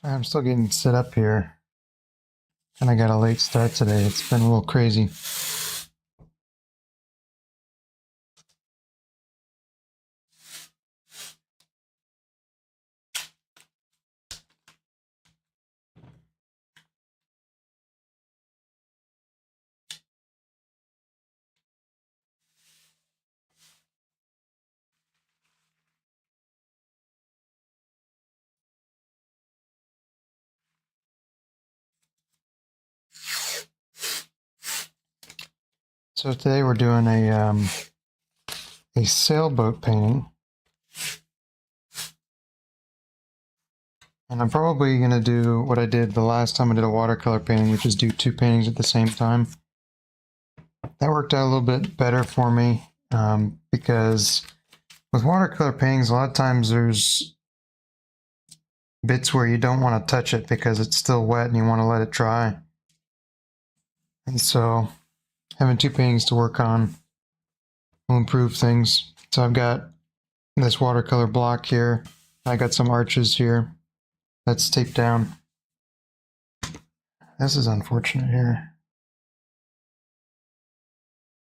I'm still getting set up here. And I got a late start today. It's been a little crazy. So today we're doing a sailboat painting. And I'm probably going to do what I did the last time I did a watercolor painting, which is do two paintings at the same time. That worked out a little bit better for me because with watercolor paintings, a lot of times there's bits where you don't want to touch it because it's still wet and you want to let it dry. And so having two paintings to work on will improve things. So I've got this watercolor block here. I got some arches here. That's taped down. This is unfortunate here.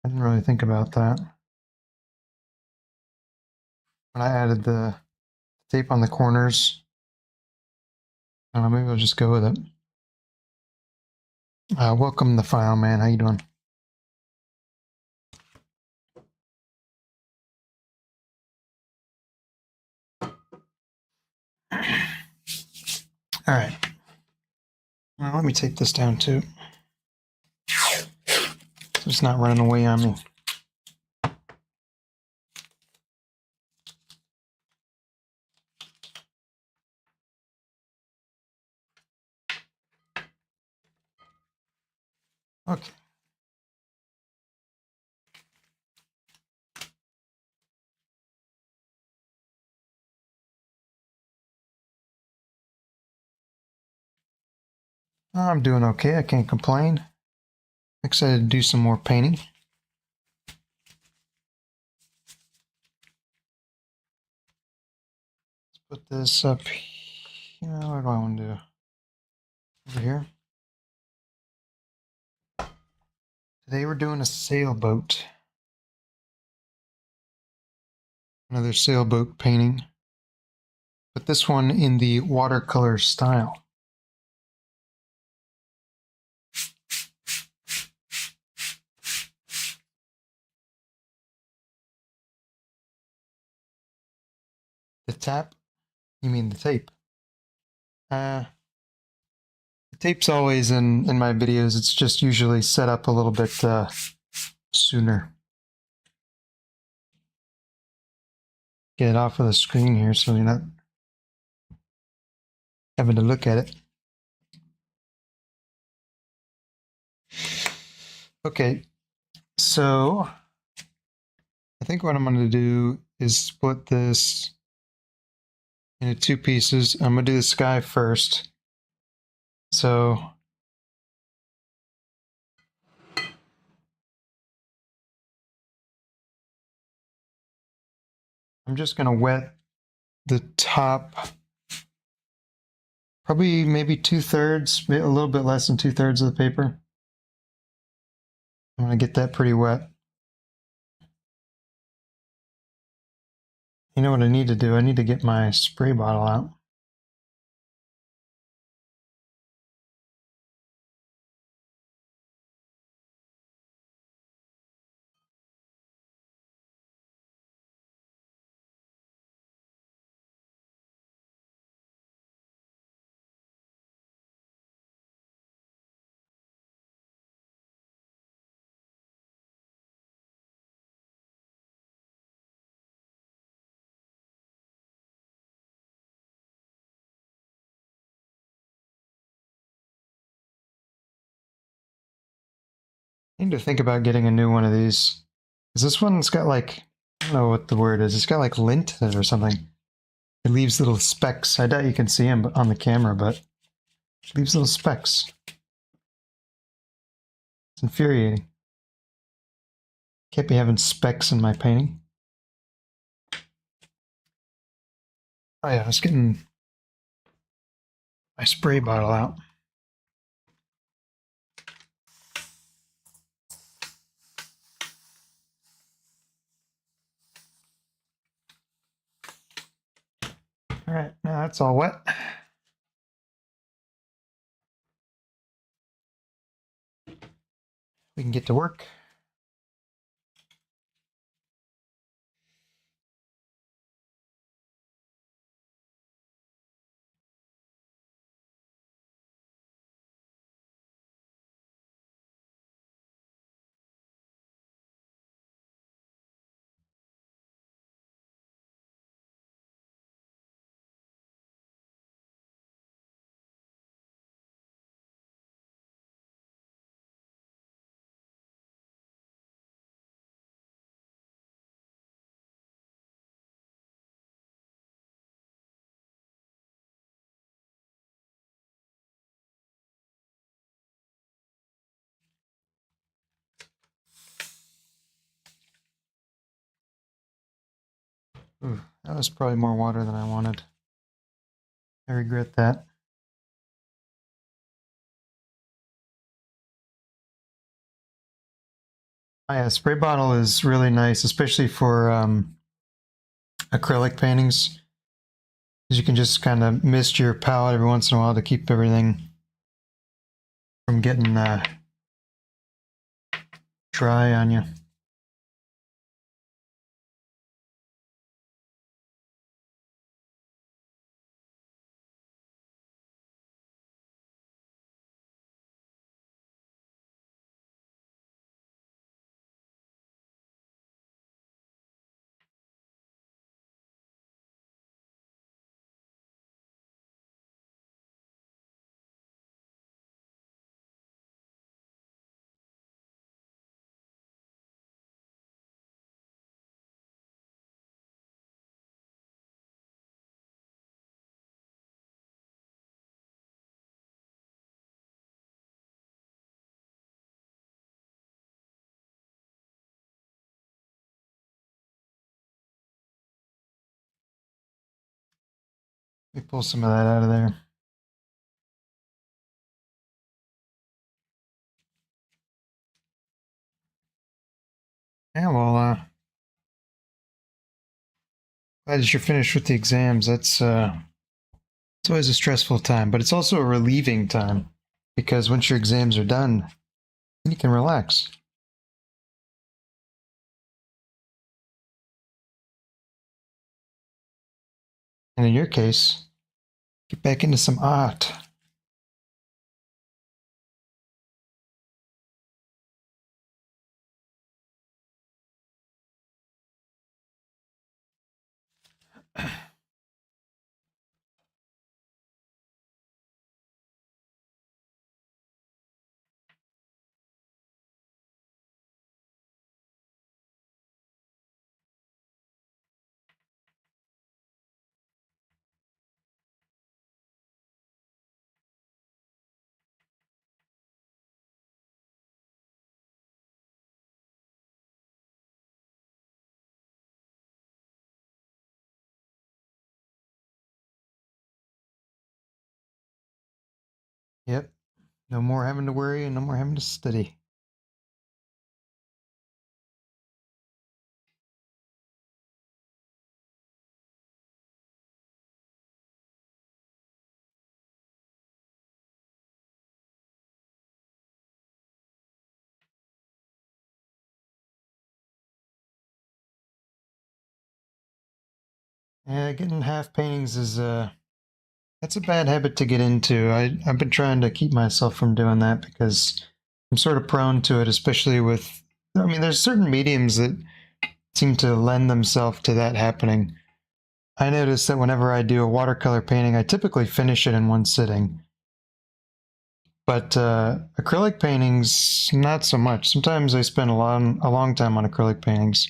I didn't really think about that. When I added the tape on the corners, I don't know, maybe I'll just go with it. Welcome the file, man. How you doing? All right. Well, let me tape this down too. So it's not running away on me. Okay. I'm doing okay. I can't complain. Excited to do some more painting. Let's put this up here. What do I want to do? Over here. Today we're doing a sailboat. Another sailboat painting. But this one in the watercolor style. The tap? You mean the tape? The tape's always in my videos. It's just usually set up a little bit sooner. Get it off of the screen here so you're not having to look at it. Okay, so I think what I'm going to do is split this into two pieces. I'm going to do the sky first. So I'm just going to wet the top, probably maybe 2/3, a little bit less than 2/3 of the paper. I'm going to get that pretty wet. You know what I need to do? I need to get my spray bottle out. I need to think about getting a new one of these. Because this one's got like, I don't know what the word is. It's got like lint in it or something. It leaves little specks. I doubt you can see them on the camera, but it leaves little specks. It's infuriating. Can't be having specks in my painting. Oh yeah, I was getting my spray bottle out. All right, now that's all wet. We can get to work. Ooh, that was probably more water than I wanted. I regret that. Oh, yeah, spray bottle is really nice, especially for acrylic paintings. Because you can just kind of mist your palette every once in a while to keep everything from getting dry on you. Let me pull some of that out of there. Yeah, well, glad that you're finished with the exams. It's always a stressful time, but it's also a relieving time because once your exams are done, then you can relax. And in your case, get back into some art. Yep, no more having to worry and no more having to study. Yeah, getting half paintings is that's a bad habit to get into. I've been trying to keep myself from doing that because I'm sort of prone to it, especially with. I mean, there's certain mediums that seem to lend themselves to that happening. I notice that whenever I do a watercolor painting, I typically finish it in one sitting. But acrylic paintings, not so much. Sometimes I spend a long time on acrylic paintings.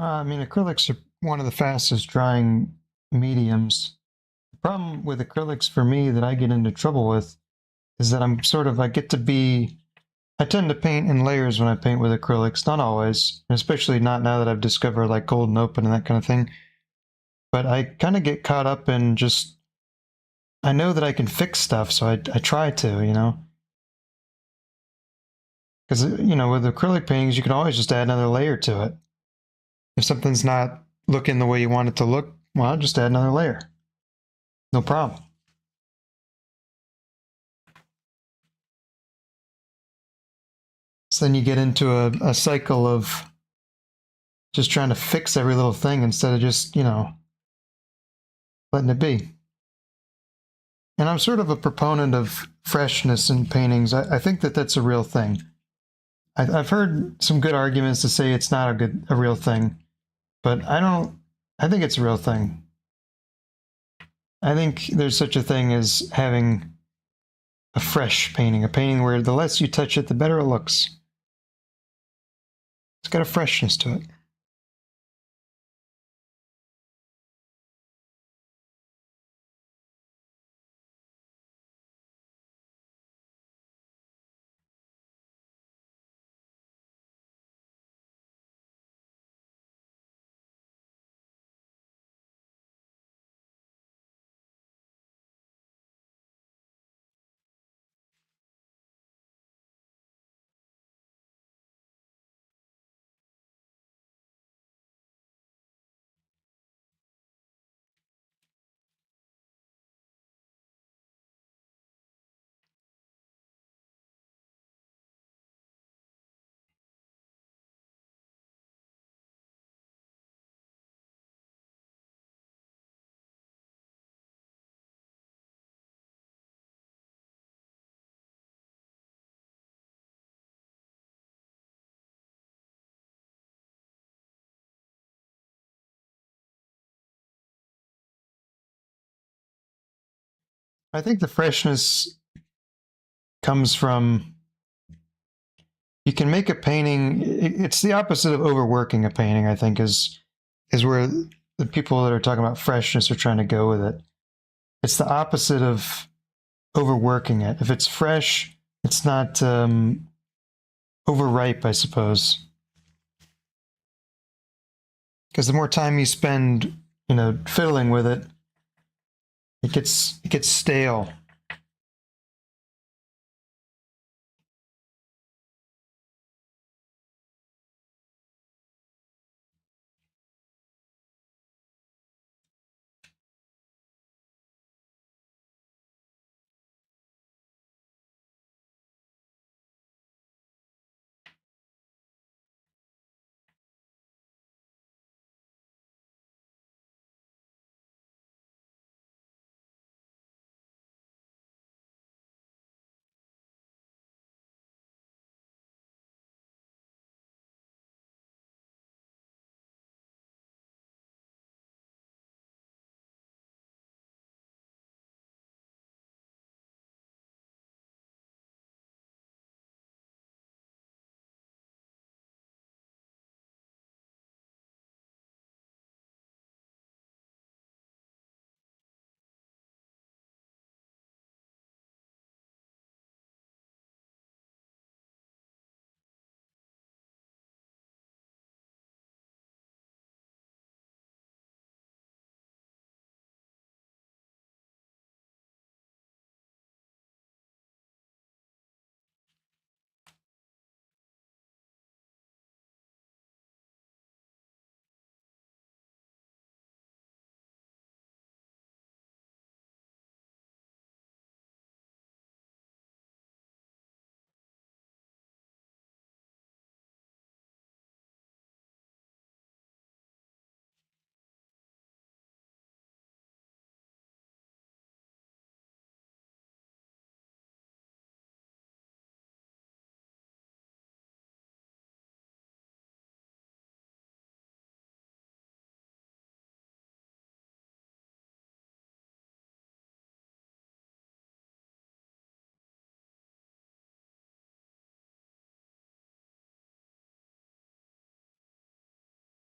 I mean, acrylics are one of the fastest drying mediums. The problem with acrylics for me that I get into trouble with is that I get to be, I tend to paint in layers when I paint with acrylics, not always, and especially not now that I've discovered like golden open and that kind of thing. But I kind of get caught up in just, I know that I can fix stuff, so I try to, because, with acrylic paintings, you can always just add another layer to it. If something's not looking the way you want it to look, well, just add another layer. No problem. So then you get into a cycle of just trying to fix every little thing instead of just, letting it be. And I'm sort of a proponent of freshness in paintings. I think that that's a real thing. I've heard some good arguments to say it's not a real thing, but I don't. I think it's a real thing. I think there's such a thing as having a fresh painting, a painting where the less you touch it, the better it looks. It's got a freshness to it. I think the freshness comes from you can make a painting. It's the opposite of overworking a painting. I think is where the people that are talking about freshness are trying to go with it. It's the opposite of overworking it. If it's fresh, it's not overripe, I suppose. Because the more time you spend, fiddling with it, it gets stale.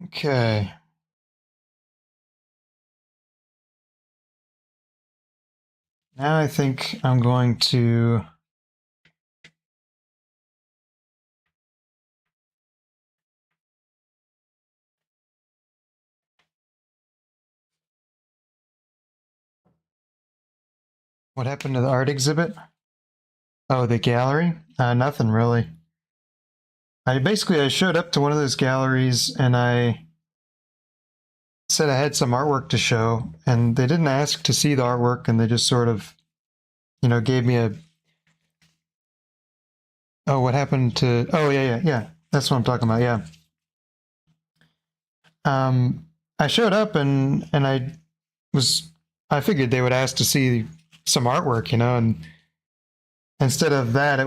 Okay. Now I think I'm going to what happened to the art exhibit? Oh, the gallery? Nothing really. I showed up to one of those galleries and I said I had some artwork to show, and they didn't ask to see the artwork, and they just sort of, gave me a, oh, what happened to, oh, yeah. That's what I'm talking about, yeah. I showed up and I figured they would ask to see some artwork, and instead of that,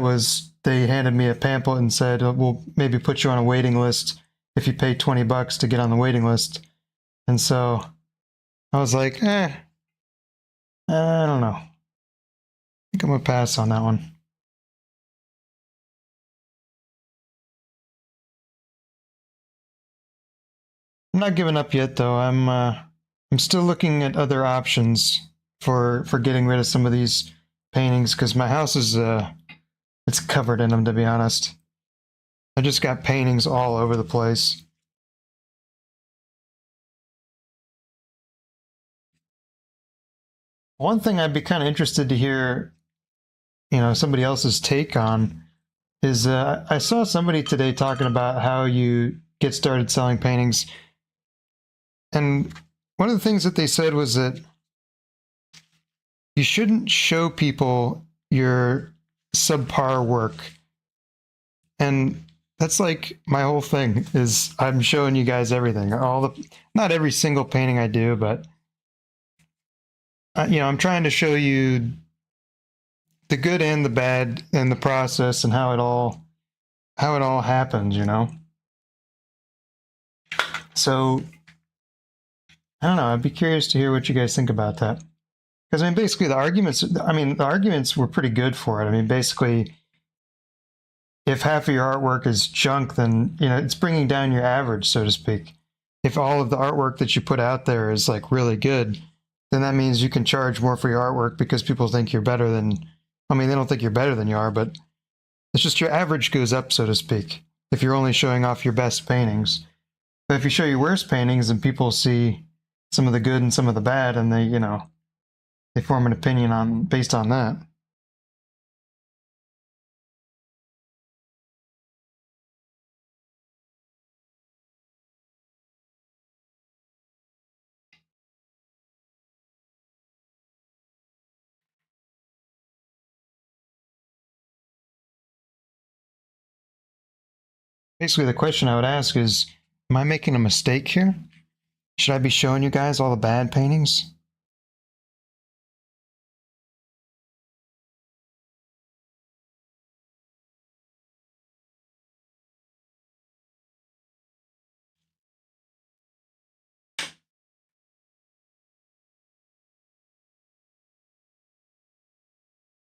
they handed me a pamphlet and said, we'll maybe put you on a waiting list if you pay $20 to get on the waiting list. And so I was like, I don't know. I think I'm gonna pass on that one. I'm not giving up yet, though. I'm still looking at other options for getting rid of some of these paintings because my house is it's covered in them, to be honest. I just got paintings all over the place. One thing I'd be kind of interested to hear, somebody else's take on is I saw somebody today talking about how you get started selling paintings, and one of the things that they said was that you shouldn't show people your subpar work. And that's like my whole thing is I'm showing you guys everything. Not every single painting I do, but I'm trying to show you the good and the bad and the process and how it all happens. So I don't know. I'd be curious to hear what you guys think about that. Because basically the arguments were pretty good for it. Basically, if half of your artwork is junk, then it's bringing down your average, so to speak. If all of the artwork that you put out there is like really good, then that means you can charge more for your artwork because people think you're better than. They don't think you're better than you are, but it's just your average goes up, so to speak. If you're only showing off your best paintings, but if you show your worst paintings, then people see some of the good and some of the bad, and they form an opinion based on that. Basically, the question I would ask is, am I making a mistake here? Should I be showing you guys all the bad paintings?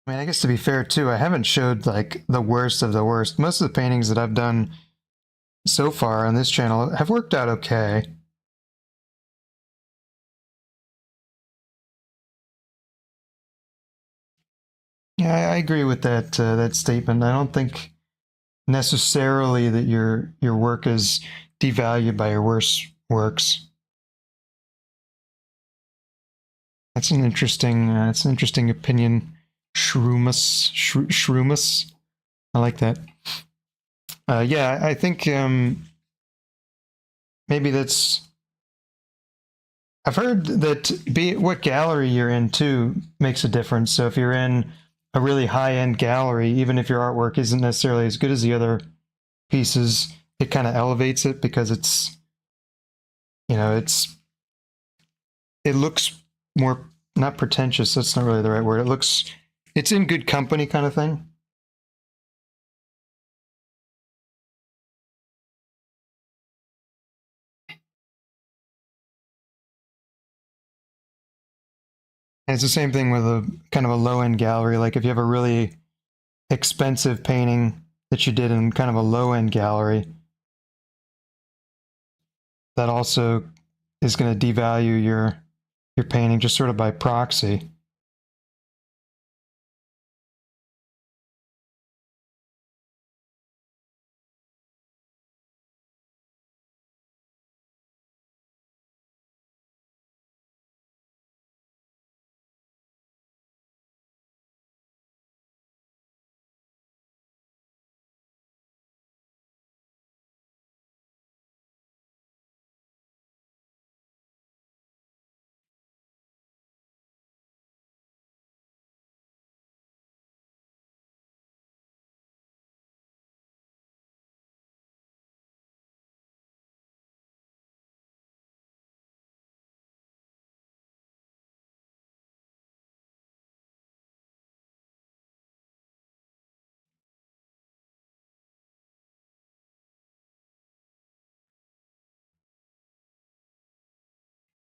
I guess to be fair too, I haven't showed like the worst of the worst. Most of the paintings that I've done so far on this channel have worked out okay. Yeah, I agree with that statement. I don't think necessarily that your work is devalued by your worst works. That's an interesting opinion. Shroomus. I like that. Yeah, I think maybe that's. I've heard that what gallery you're in too makes a difference. So if you're in a really high-end gallery, even if your artwork isn't necessarily as good as the other pieces, it kind of elevates it because it looks more, not pretentious. That's not really the right word. It's in good company kind of thing. And it's the same thing with a kind of a low-end gallery. Like if you have a really expensive painting that you did in kind of a low-end gallery, that also is going to devalue your painting just sort of by proxy.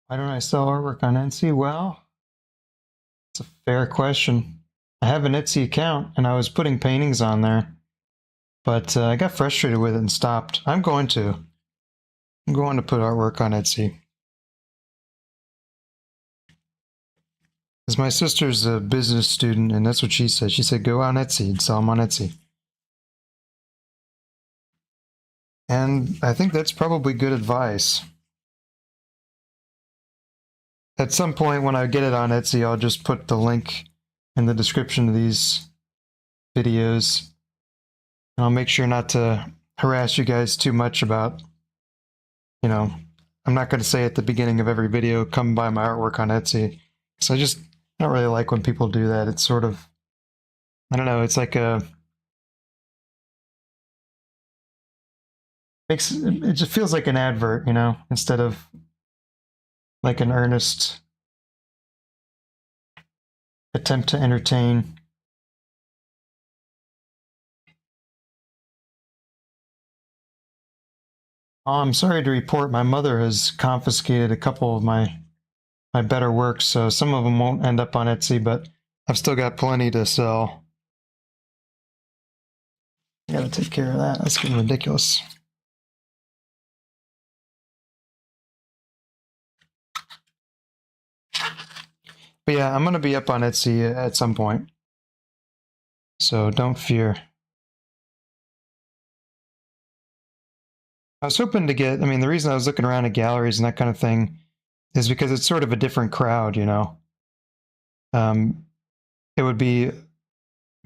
Why don't I sell artwork on Etsy? Well, it's a fair question. I have an Etsy account and I was putting paintings on there, but I got frustrated with it and stopped. I'm going to put artwork on Etsy. Because my sister's a business student and that's what she said. She said, go on Etsy and sell them on Etsy. And I think that's probably good advice. At some point when I get it on Etsy, I'll just put the link in the description of these videos. And I'll make sure not to harass you guys too much about, you know, I'm not going to say at the beginning of every video, come buy my artwork on Etsy. So I don't really like when people do that. It's sort of, I don't know, it's like it just feels like an advert, you know, instead of like an earnest attempt to entertain. Oh, I'm sorry to report my mother has confiscated a couple of my better works, so some of them won't end up on Etsy, but I've still got plenty to sell. I gotta take care of that. That's getting ridiculous. But yeah, I'm gonna be up on Etsy at some point, so don't fear. I was hoping to get, I mean, the reason I was looking around at galleries and that kind of thing is because it's sort of a different crowd, you know. It would be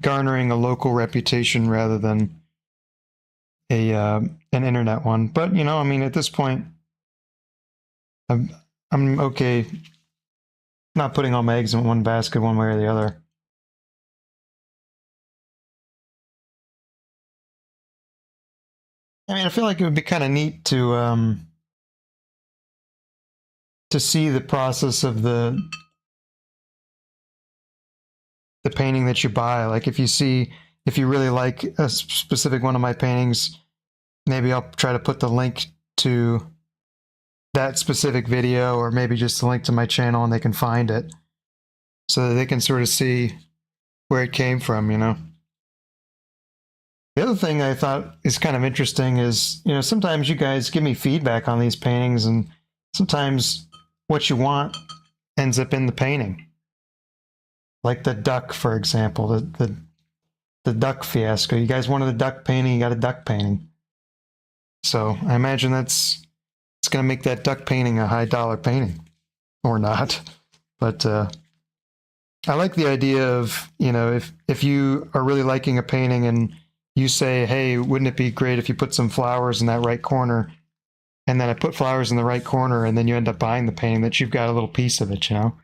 garnering a local reputation rather than an internet one. But you know, I mean, at this point, I'm okay not putting all my eggs in one basket one way or the other. I mean, I feel like it would be kind of neat to see the process of the painting that you buy. Like if you really like a specific one of my paintings, maybe I'll try to put the link to that specific video, or maybe just a link to my channel and they can find it so that they can sort of see where it came from, you know. The other thing I thought is kind of interesting is, you know, sometimes you guys give me feedback on these paintings and sometimes what you want ends up in the painting. Like the duck, for example, the duck fiasco. You guys wanted a duck painting, you got a duck painting. So I imagine it's going to make that duck painting a high dollar painting, or not. But I like the idea of, you know, if you are really liking a painting and you say, hey, wouldn't it be great if you put some flowers in that right corner? And then I put flowers in the right corner, and then you end up buying the painting, that you've got a little piece of it, you know?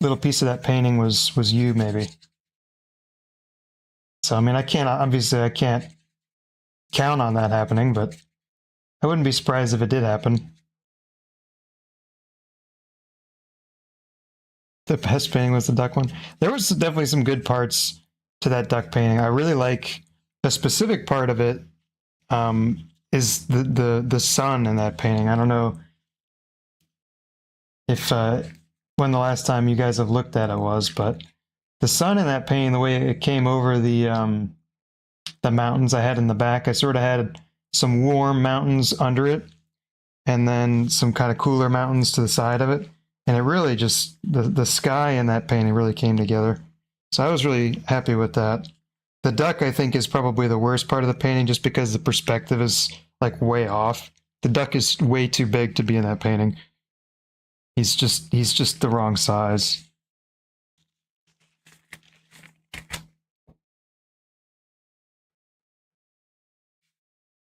Little piece of that painting was you, maybe. So I mean, I can't count on that happening, but I wouldn't be surprised if it did happen. The best painting was the duck one. There was definitely some good parts to that duck painting. I really like a specific part of it. Is the sun in that painting. I don't know if when the last time you guys have looked at it was, but the sun in that painting, the way it came over the the mountains I had in the back. I sort of had some warm mountains under it, and then some kind of cooler mountains to the side of it. And it really just, the sky in that painting really came together. So I was really happy with that. The duck, I think, is probably the worst part of the painting just because the perspective is like way off. The duck is way too big to be in that painting. He's just the wrong size.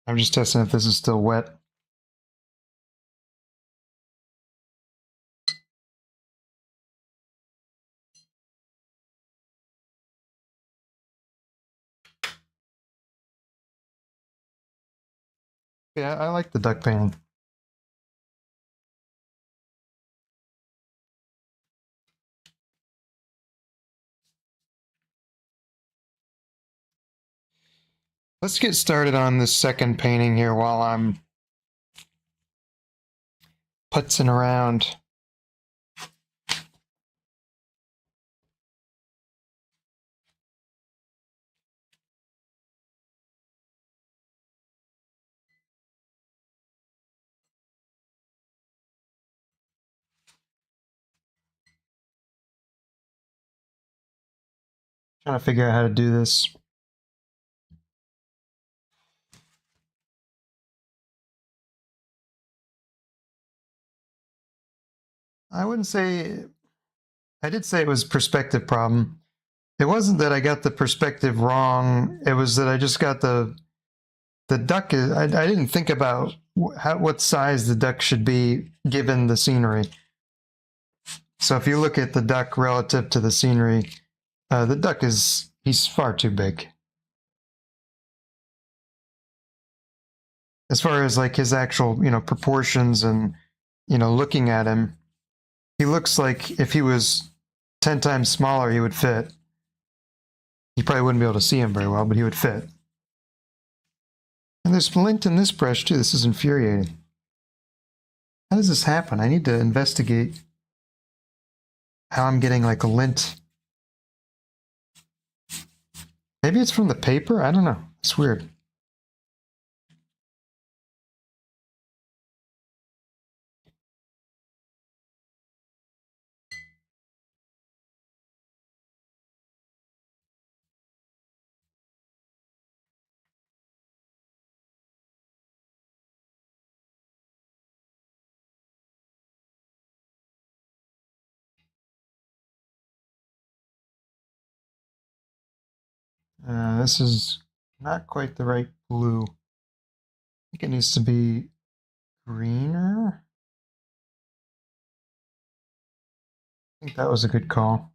I'm just testing if this is still wet. Yeah, I like the duck painting. Let's get started on this second painting here while I'm putzing around. Trying to figure out how to do this. I wouldn't say, I did say it was a perspective problem. It wasn't that I got the perspective wrong. It was that I just got the duck is, I didn't think about what size the duck should be given the scenery. So if you look at the duck relative to the scenery, the duck he's far too big. As far as like his actual, proportions and, looking at him, he looks like if he was 10 times smaller, he would fit. You probably wouldn't be able to see him very well, but he would fit. And there's lint in this brush too. This is infuriating. How does this happen? I need to investigate how I'm getting like a lint. Maybe it's from the paper? I don't know. It's weird. This is not quite the right blue. I think it needs to be greener. I think that was a good call.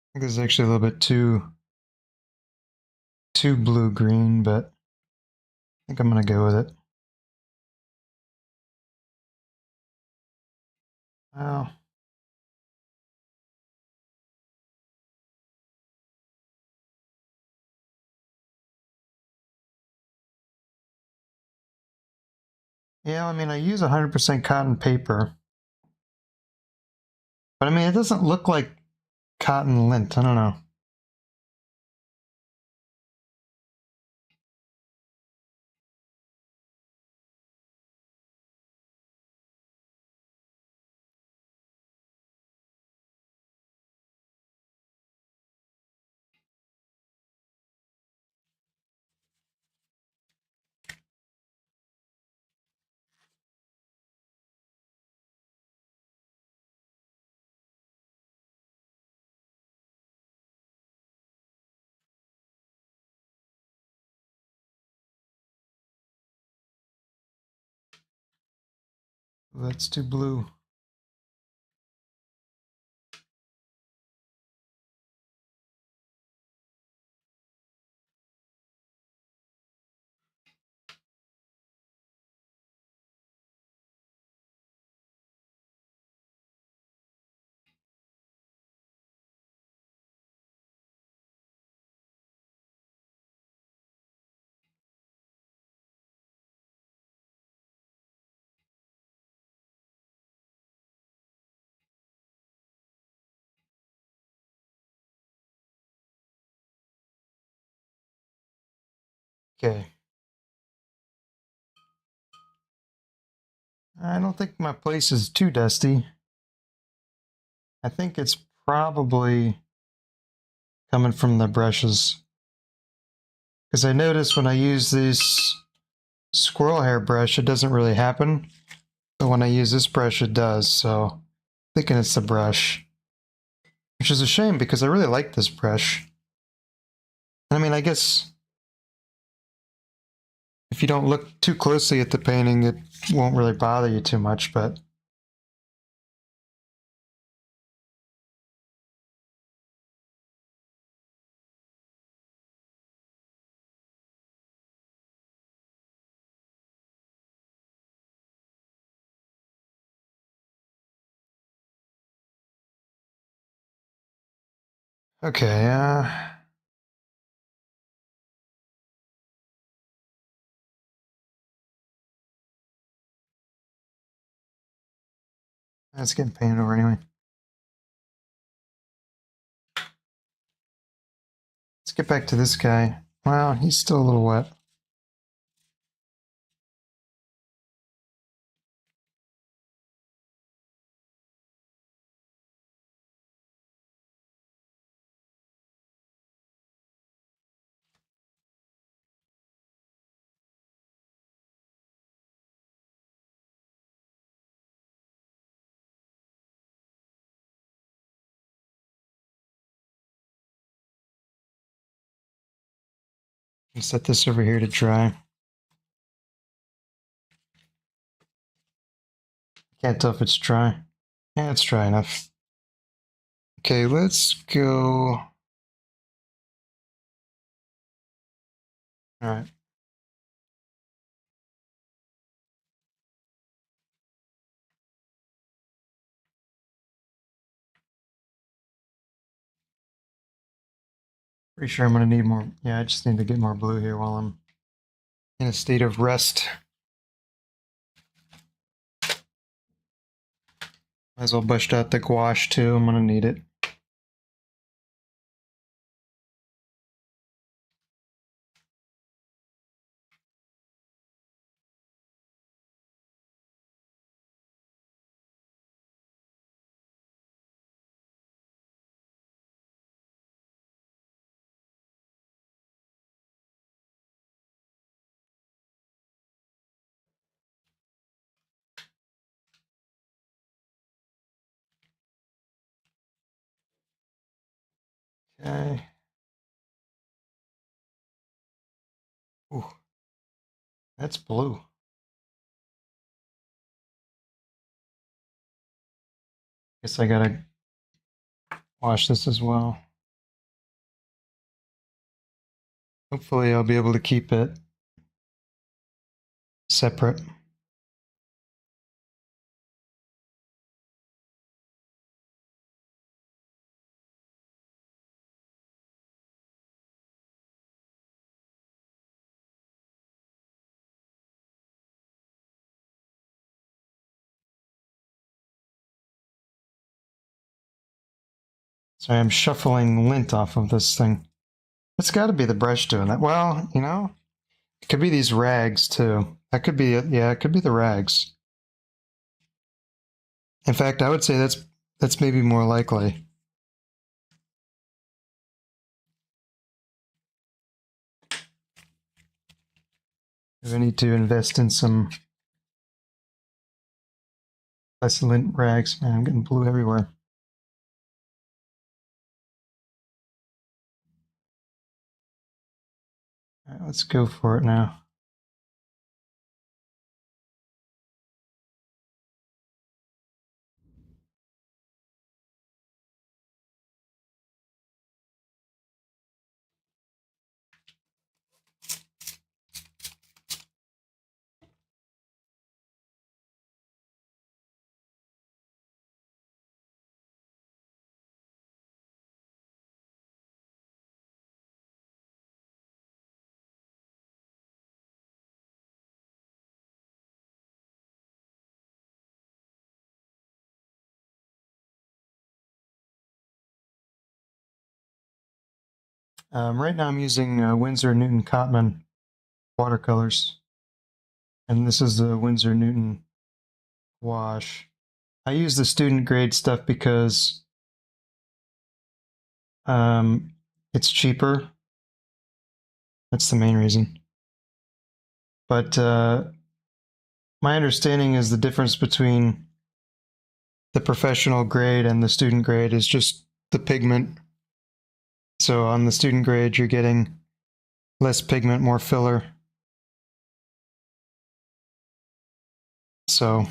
I think this is actually a little bit too blue-green, but I think I'm going to go with it. Well, yeah, I mean, I use 100% cotton paper. But I mean, it doesn't look like cotton lint. I don't know. That's too blue. Okay. I don't think my place is too dusty. I think it's probably coming from the brushes. Because I notice when I use this squirrel hair brush, it doesn't really happen. But when I use this brush, it does. So I'm thinking it's the brush. Which is a shame because I really like this brush. I mean, I guess if you don't look too closely at the painting, it won't really bother you too much, but okay, that's getting painted over anyway. Let's get back to this guy. Wow, he's still a little wet. Set this over here to dry. Can't tell if it's dry. Yeah, it's dry enough. Okay, let's go. All right. Pretty sure I'm going to need more. Yeah, I just need to get more blue here while I'm in a state of rest. Might as well bust out the gouache too. I'm going to need it. Okay. Ooh, that's blue. Guess I gotta wash this as well. Hopefully I'll be able to keep it separate. Sorry, I'm shuffling lint off of this thing. It's got to be the brush doing that. Well, you know, it could be these rags too. That could be it. Yeah, it could be the rags. In fact, I would say that's maybe more likely. I need to invest in some less lint rags. Man, I'm getting blue everywhere. All right, let's go for it now. Right now I'm using Winsor Newton Cotman watercolors, and this is the Winsor Newton wash. I use the student grade stuff because it's cheaper. That's the main reason. But my understanding is the difference between the professional grade and the student grade is just the pigment. So on the student grade, you're getting less pigment, more filler. So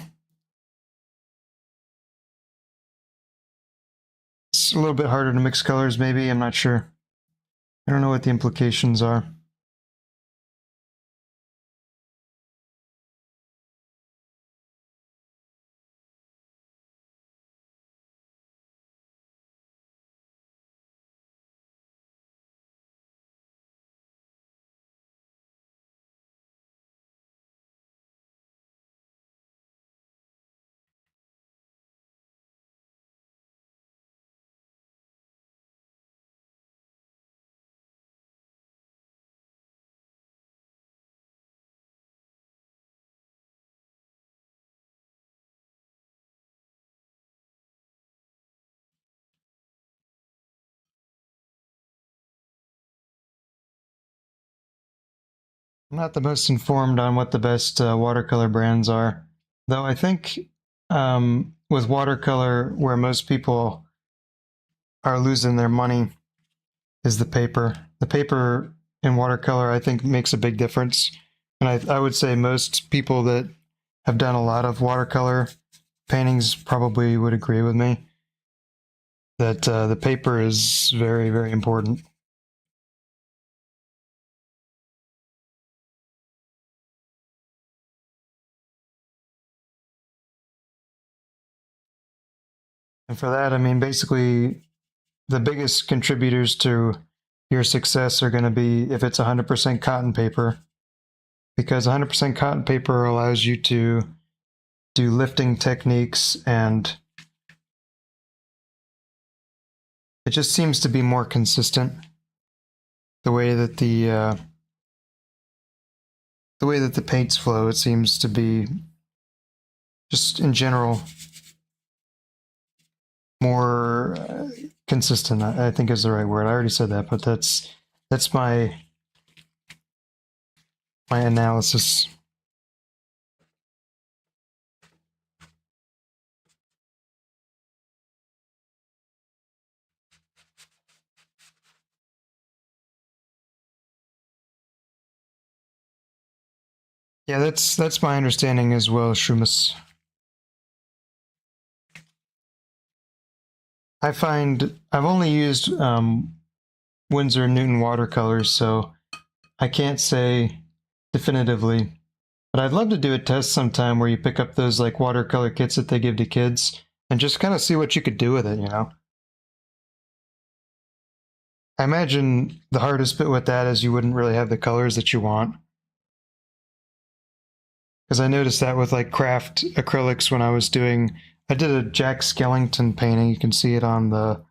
it's a little bit harder to mix colors, maybe. I'm not sure. I don't know what the implications are. I'm not the most informed on what the best watercolor brands are, though I think with watercolor, where most people are losing their money is the paper. The paper in watercolor, I think, makes a big difference. And I would say most people that have done a lot of watercolor paintings probably would agree with me that the paper is very, very important. And for that, I mean, basically, the biggest contributors to your success are going to be if it's 100% cotton paper, because 100% cotton paper allows you to do lifting techniques, and it just seems to be more consistent the way that the paints flow. It seems to be just in general more consistent. I think is the right word. I already said that, but that's my analysis. Yeah, that's my understanding as well, Shumas. I find I've only used Winsor Newton watercolors, so I can't say definitively. But I'd love to do a test sometime where you pick up those like watercolor kits that they give to kids and just kind of see what you could do with it, you know? I imagine the hardest bit with that is you wouldn't really have the colors that you want. Because I noticed that with like craft acrylics when I did a Jack Skellington painting. You can see it on the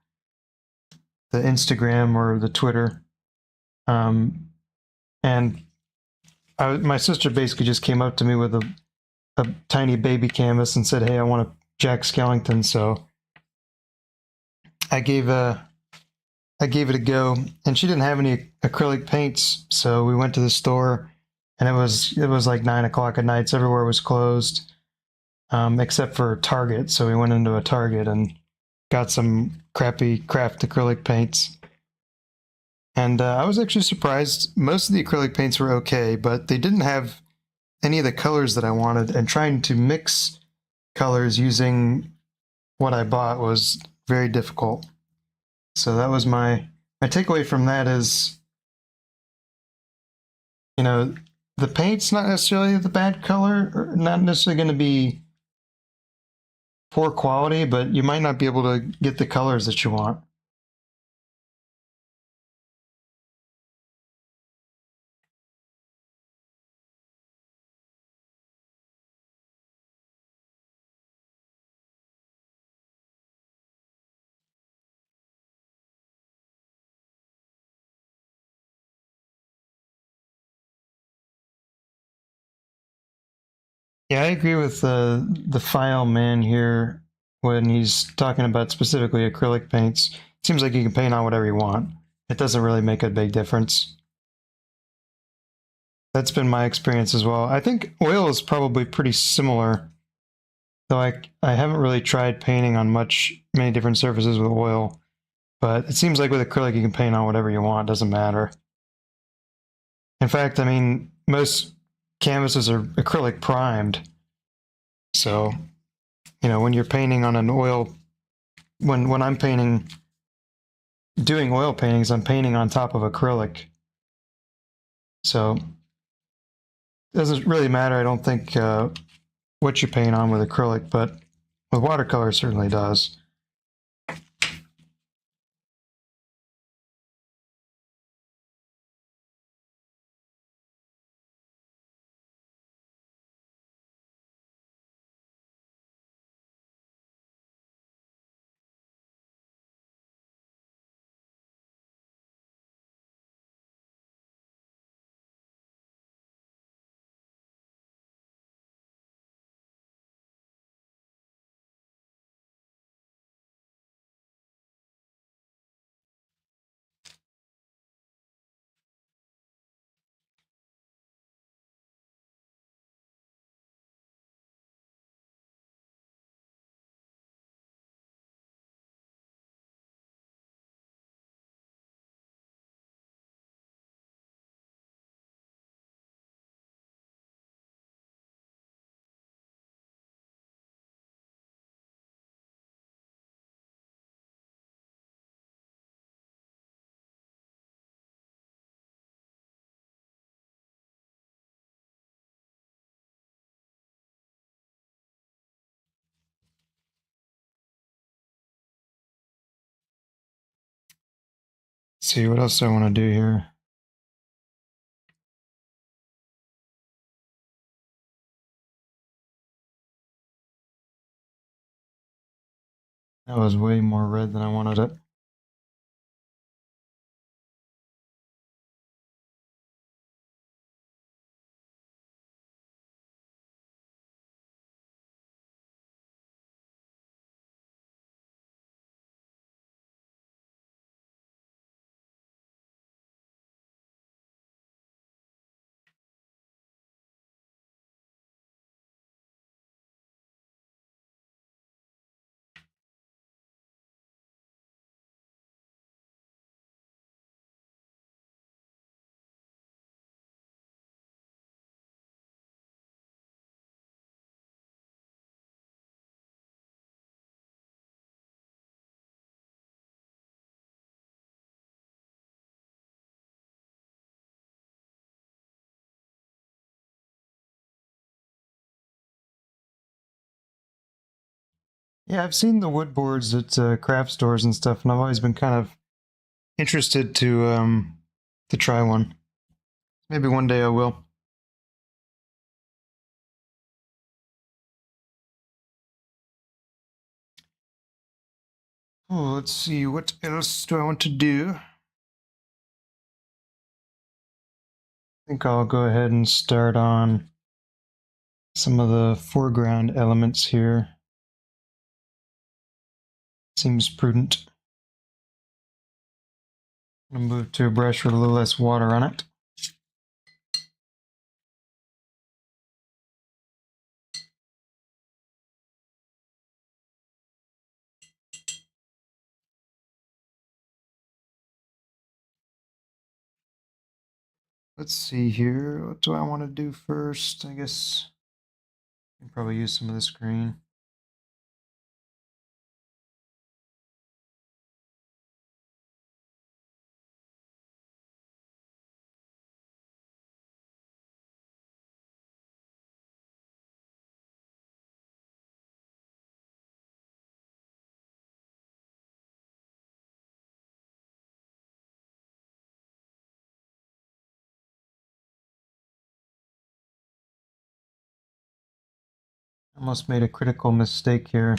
Instagram or the Twitter. And my sister basically just came up to me with a tiny baby canvas and said, "Hey, I want a Jack Skellington." So I gave a I gave it a go, and she didn't have any acrylic paints, so we went to the store, and it was like 9 o'clock at night. So everywhere was closed, except for Target. So we went into a Target and got some crappy craft acrylic paints. And I was actually surprised. Most of the acrylic paints were okay, but they didn't have any of the colors that I wanted. And trying to mix colors using what I bought was very difficult. So that was my takeaway from that is, you know, the paint's not necessarily the bad color, or not necessarily going to be poor quality, but you might not be able to get the colors that you want. Yeah, I agree with the file man here when he's talking about specifically acrylic paints. It seems like you can paint on whatever you want. It doesn't really make a big difference. That's been my experience as well. I think oil is probably pretty similar, though I haven't really tried painting on many different surfaces with oil. But it seems like with acrylic you can paint on whatever you want, doesn't matter. In fact, I mean, most canvases are acrylic primed. So, you know, when you're painting on an oil, when I'm painting, doing oil paintings, I'm painting on top of acrylic. So, it doesn't really matter, I don't think, what you paint on with acrylic, but with watercolor it certainly does. Let's see what else I want to do here. That was way more red than I wanted it. Yeah, I've seen the wood boards at craft stores and stuff, and I've always been kind of interested to try one. Maybe one day I will. Oh, let's see, what else do I want to do? I think I'll go ahead and start on some of the foreground elements here. Seems prudent. I'm gonna move to a brush with a little less water on it. Let's see here. What do I want to do first? I guess I can probably use some of this green. Almost made a critical mistake here.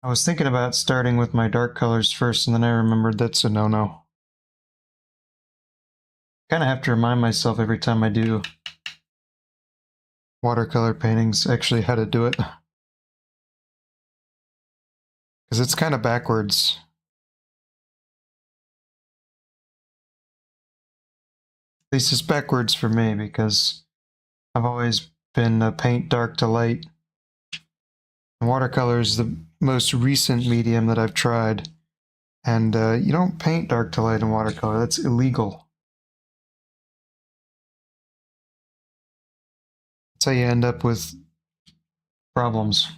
I was thinking about starting with my dark colors first, and then I remembered that's a no-no. Kind of have to remind myself every time I do watercolor paintings, actually how to do it. Because it's kind of backwards. At least it's backwards for me because I've always been paint dark to light. And watercolor is the most recent medium that I've tried. And you don't paint dark to light in watercolor. That's illegal. That's how you end up with problems.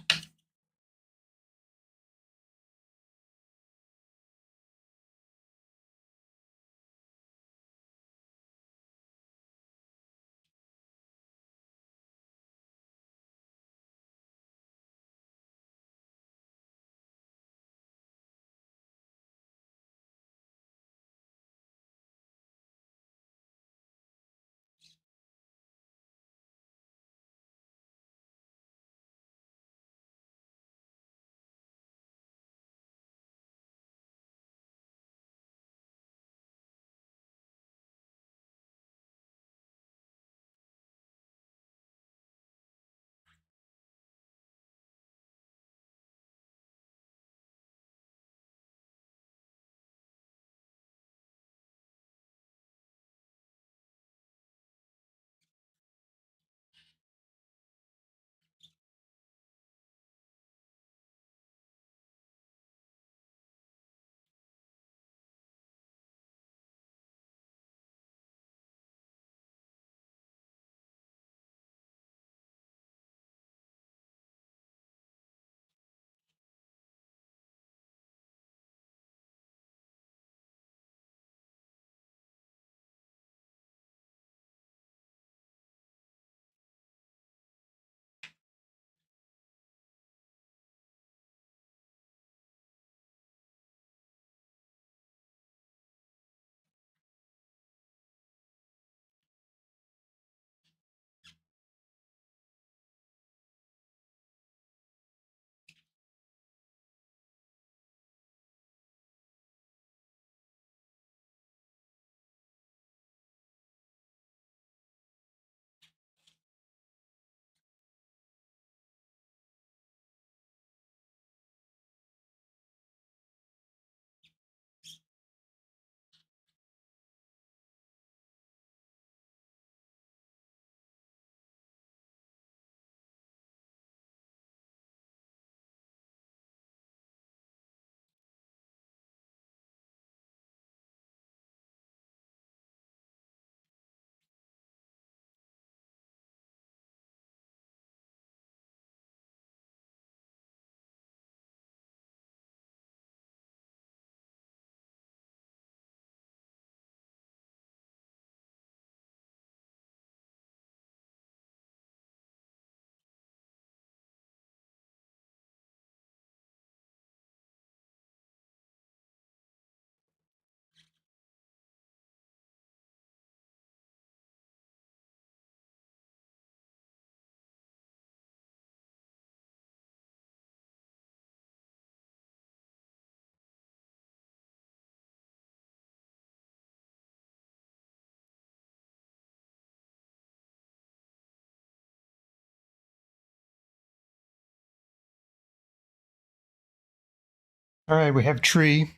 All right, we have tree.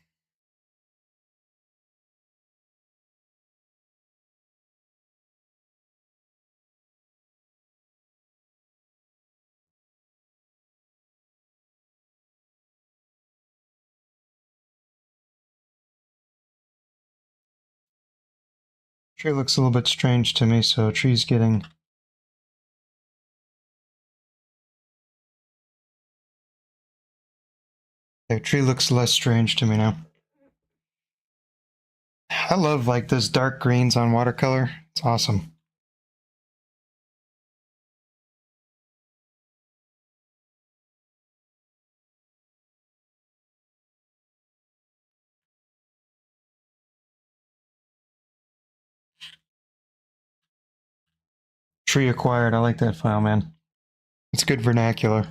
Tree looks a little bit strange to me, so tree's getting... Yeah, tree looks less strange to me now. I love like those dark greens on watercolor. It's awesome. Tree acquired. I like that file, man. It's good vernacular.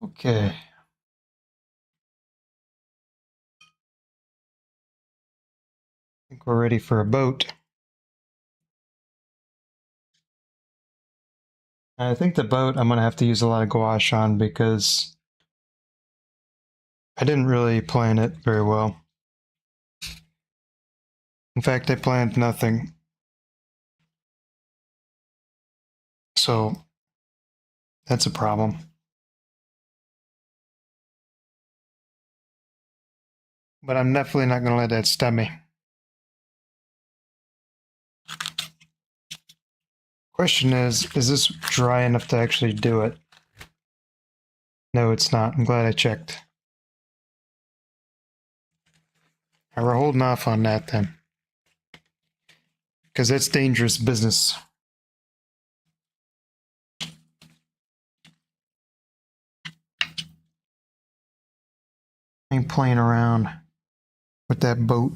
Okay. I think we're ready for a boat. I think the boat I'm going to have to use a lot of gouache on because I didn't really plan it very well. In fact, I planned nothing. So that's a problem. But I'm definitely not going to let that stop me. Question is this dry enough to actually do it? No, it's not. I'm glad I checked. All right, we're holding off on that then. Because that's dangerous business. Ain't playing around with that boat.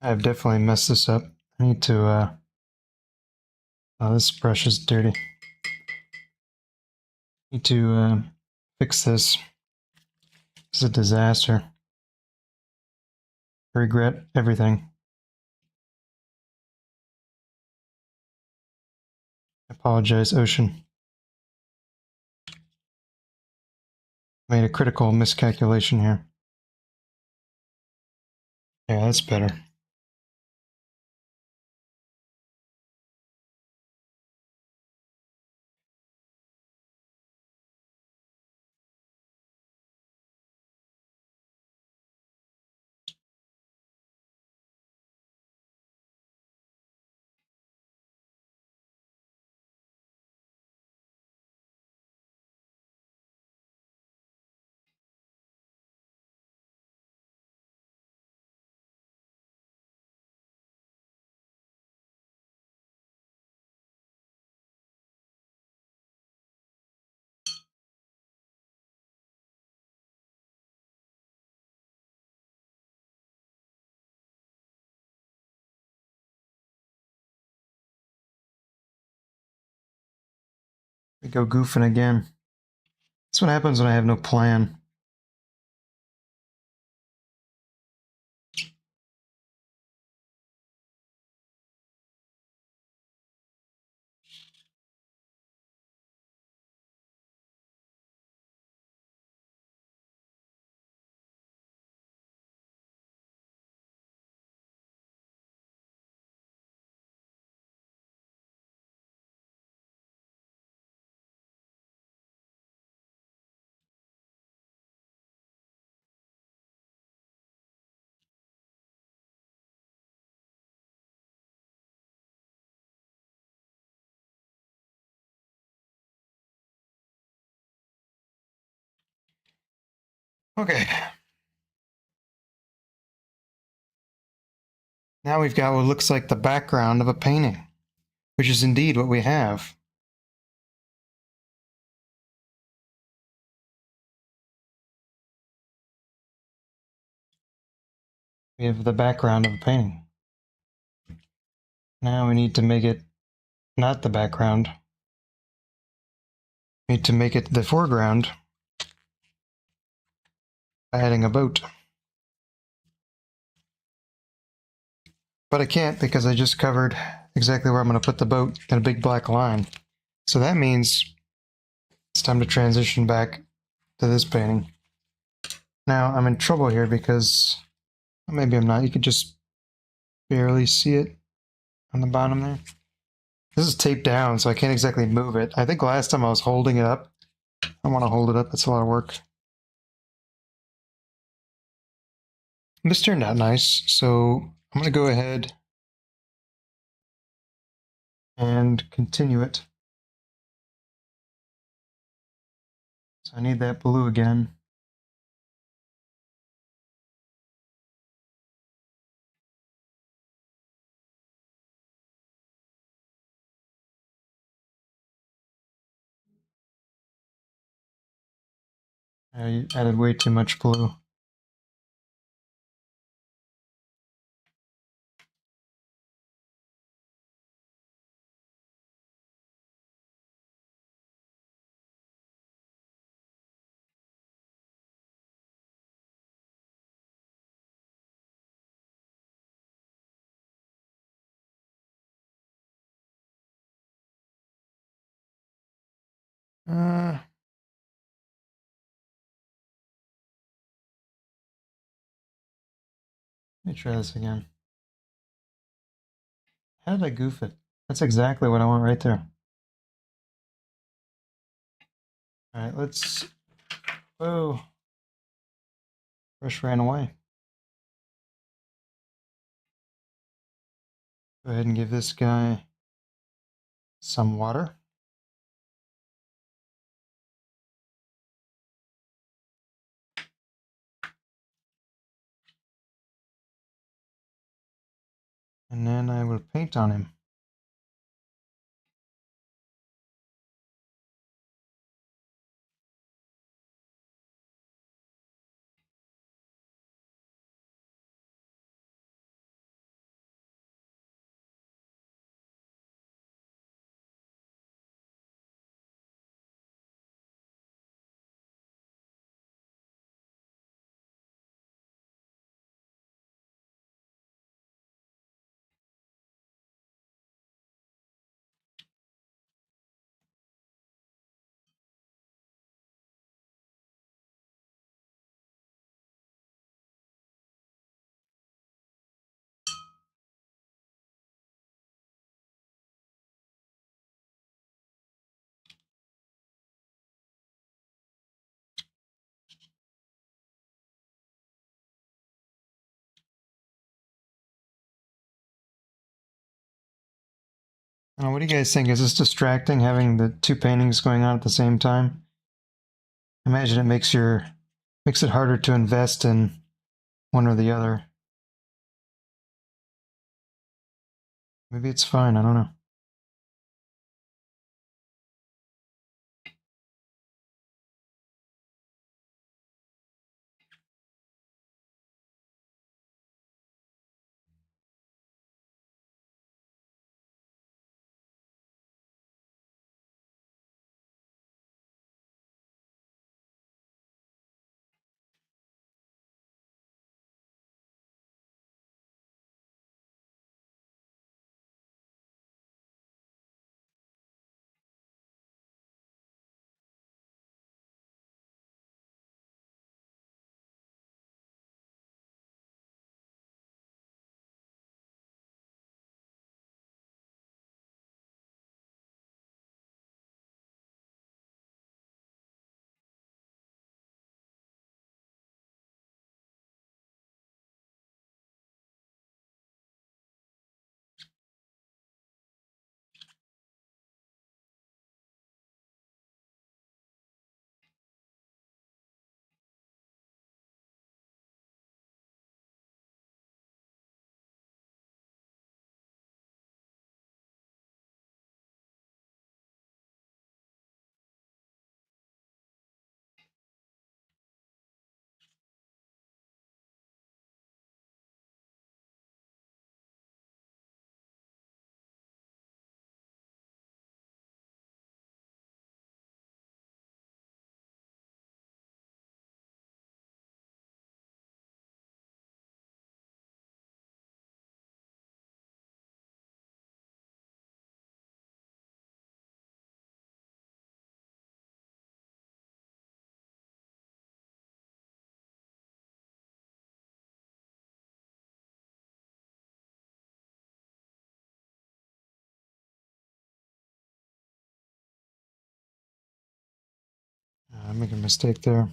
I've definitely messed this up. I need to, oh, this brush is dirty. Need to, fix this. It's a disaster. I regret everything. I apologize, Ocean. Made a critical miscalculation here. Yeah, that's better. We go goofing again. That's what happens when I have no plan. Okay. Now we've got what looks like the background of a painting, which is indeed what we have. We have the background of a painting. Now we need to make it not the background. We need to make it the foreground by adding a boat. But I can't because I just covered exactly where I'm going to put the boat in a big black line. So that means it's time to transition back to this painting. Now I'm in trouble here because maybe I'm not. You could just barely see it on the bottom there. This is taped down, so I can't exactly move it. I think last time I was holding it up. I want to hold it up. That's a lot of work. This turned out nice, so I'm going to go ahead and continue it. So I need that blue again. I added way too much blue. Let me try this again. How did I goof it? That's exactly what I want right there. Alright, let's... Whoa. Brush ran away. Go ahead and give this guy some water. And then I will paint on him. What do you guys think? Is this distracting, having the two paintings going on at the same time? Imagine it makes it harder to invest in one or the other. Maybe it's fine, I don't know. I make a mistake there.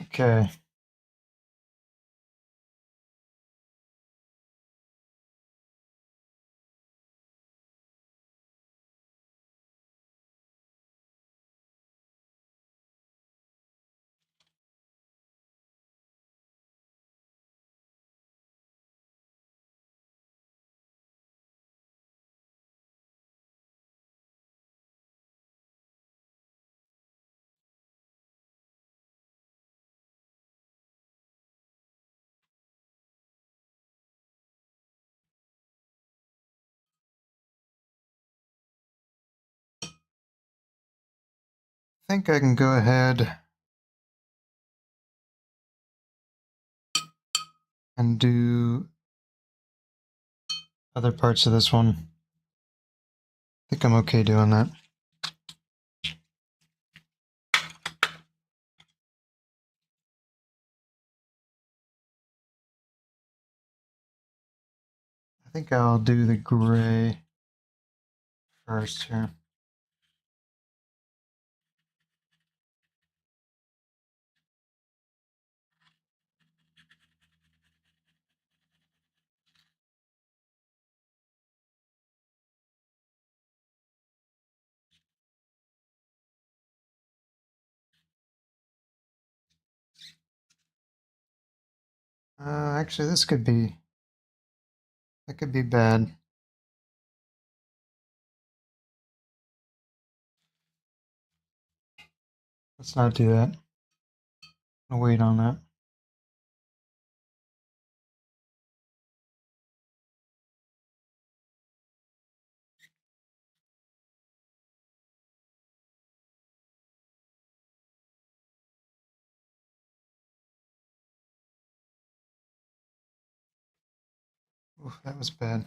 Okay. I think I can go ahead and do other parts of this one. I think I'm okay doing that. I think I'll do the gray first here. Actually, that could be bad. Let's not do that. I'll wait on that. Oof, that was bad.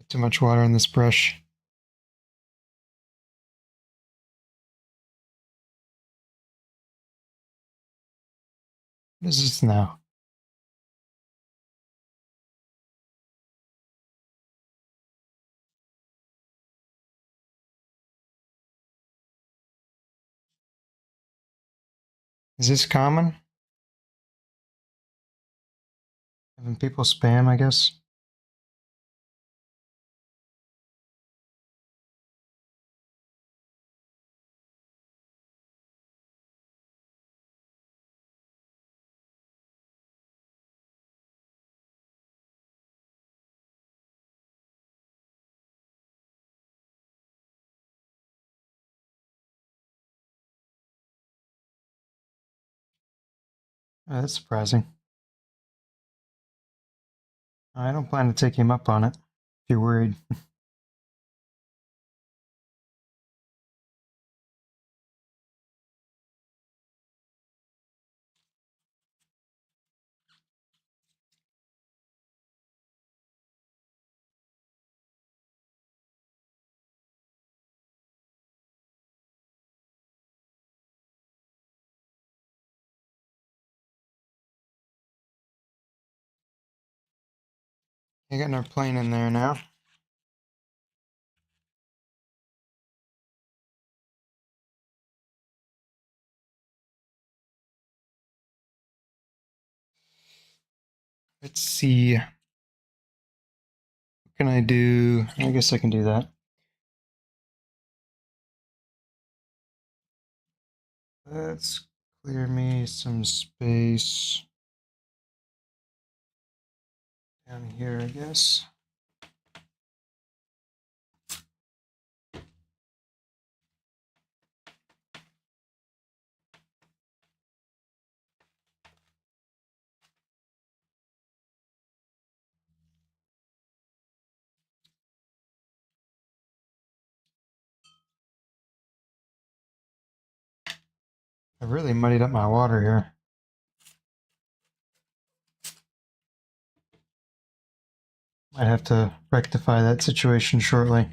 Too much water in this brush. What is this now? Is this common? Having people spam, I guess? That's surprising. I don't plan to take him up on it, if you're worried. I got our plane in there now. Let's see. What can I do? I guess I can do that. Let's clear me some space down here, I guess. I really muddied up my water here. Might have to rectify that situation shortly.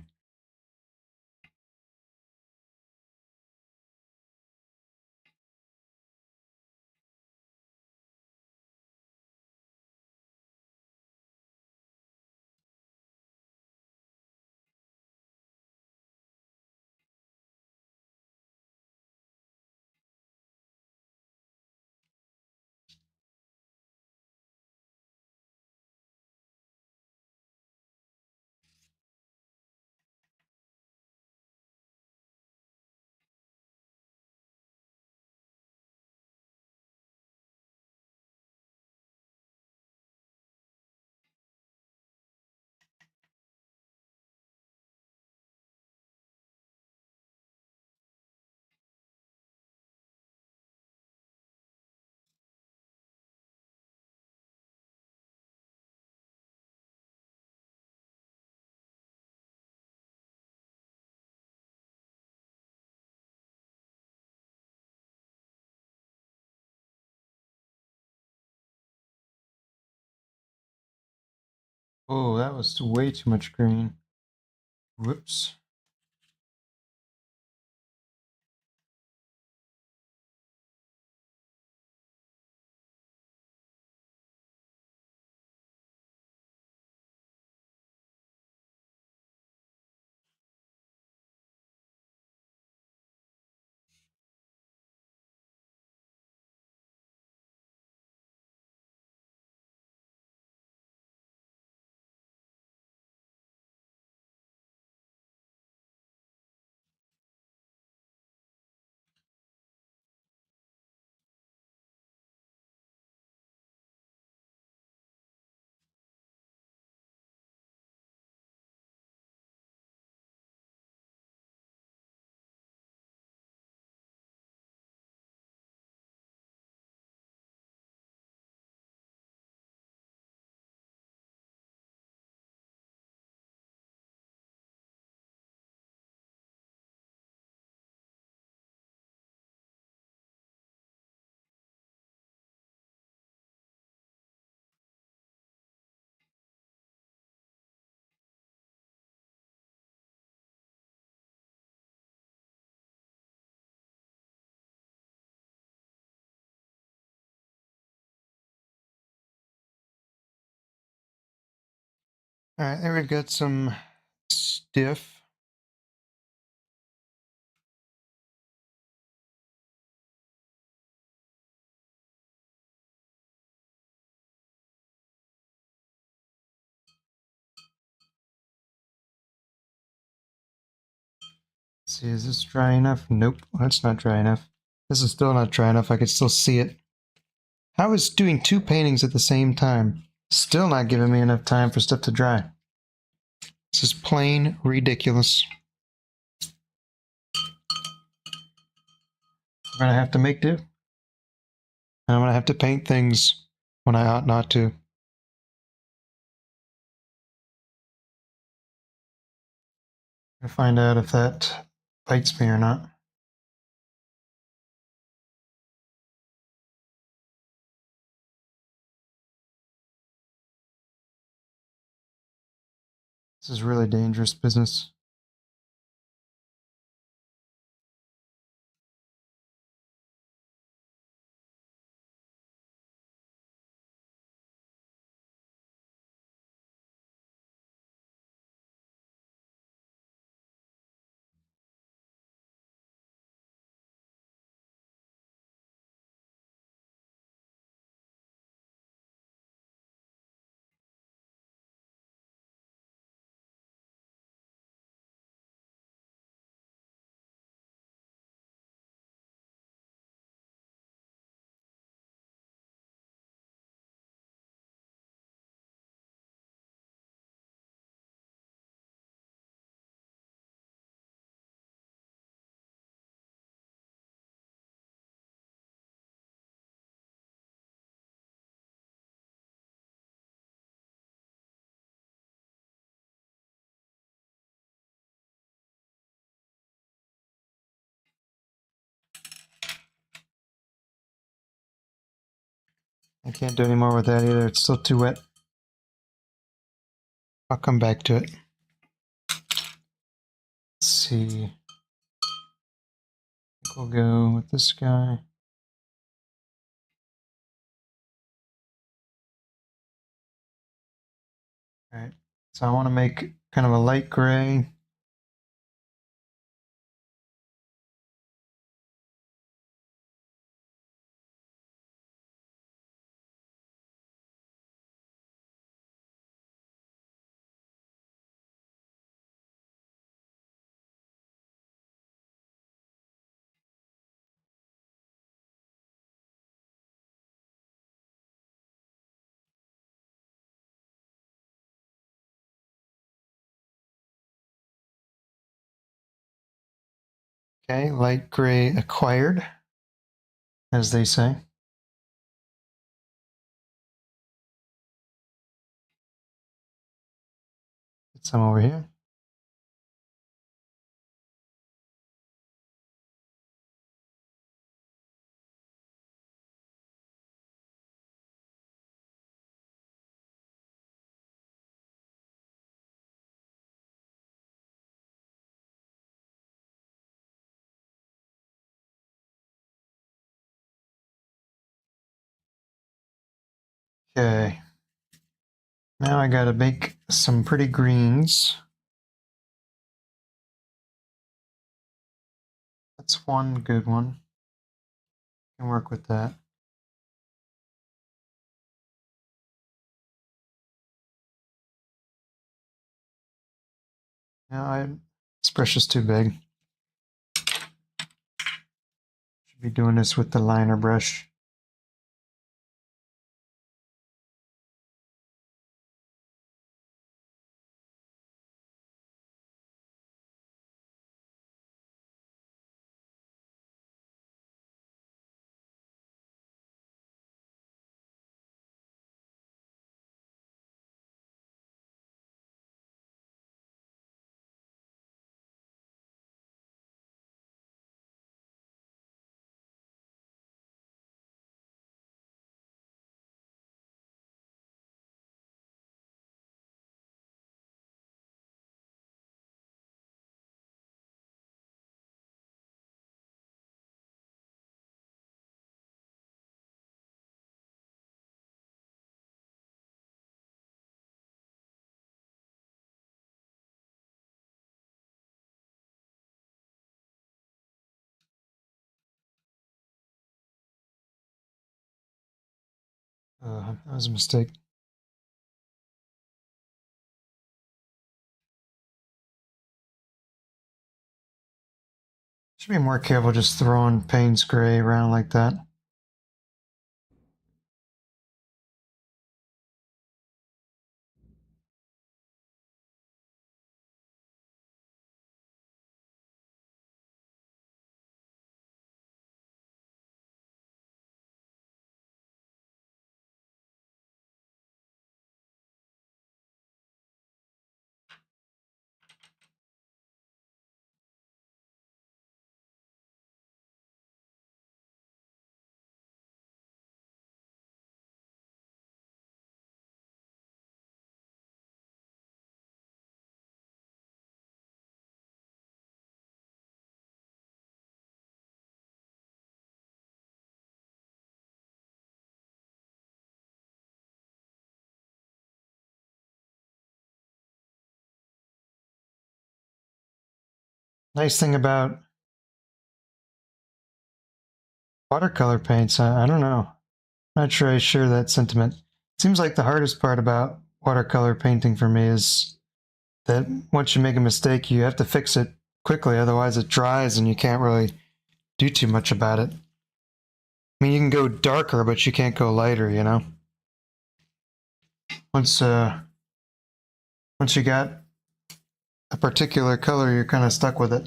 Oh, that was way too much green. Whoops. All right, there we've got some stiff. Let's see, is this dry enough? Nope, that's not dry enough. This is still not dry enough. I can still see it. How is doing two paintings at the same time still not giving me enough time for stuff to dry? This is plain ridiculous. I'm gonna have to make do. And I'm gonna have to paint things when I ought not to. I'll find out if that bites me or not. This is really dangerous business. I can't do any more with that either. It's still too wet. I'll come back to it. Let's see. We'll go with this guy. All right. So I want to make kind of a light gray. Okay, light gray acquired, as they say. Get some over here. Okay. Now I gotta make some pretty greens. That's one good one. Can work with that. Now this brush is too big. Should be doing this with the liner brush. That was a mistake. Should be more careful just throwing Payne's Gray around like that. Nice thing about watercolor paints, I don't know. I'm not sure I share that sentiment. It seems like the hardest part about watercolor painting for me is that once you make a mistake, you have to fix it quickly, otherwise it dries and you can't really do too much about it. I mean, you can go darker, but you can't go lighter, you know? Once, once you got a particular color, you're kind of stuck with it.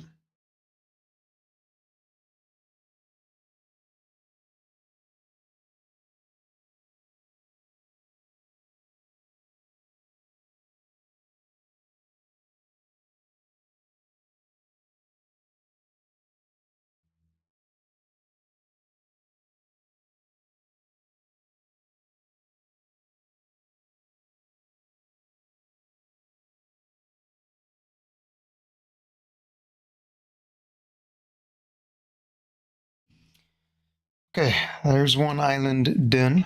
Okay, there's one island done.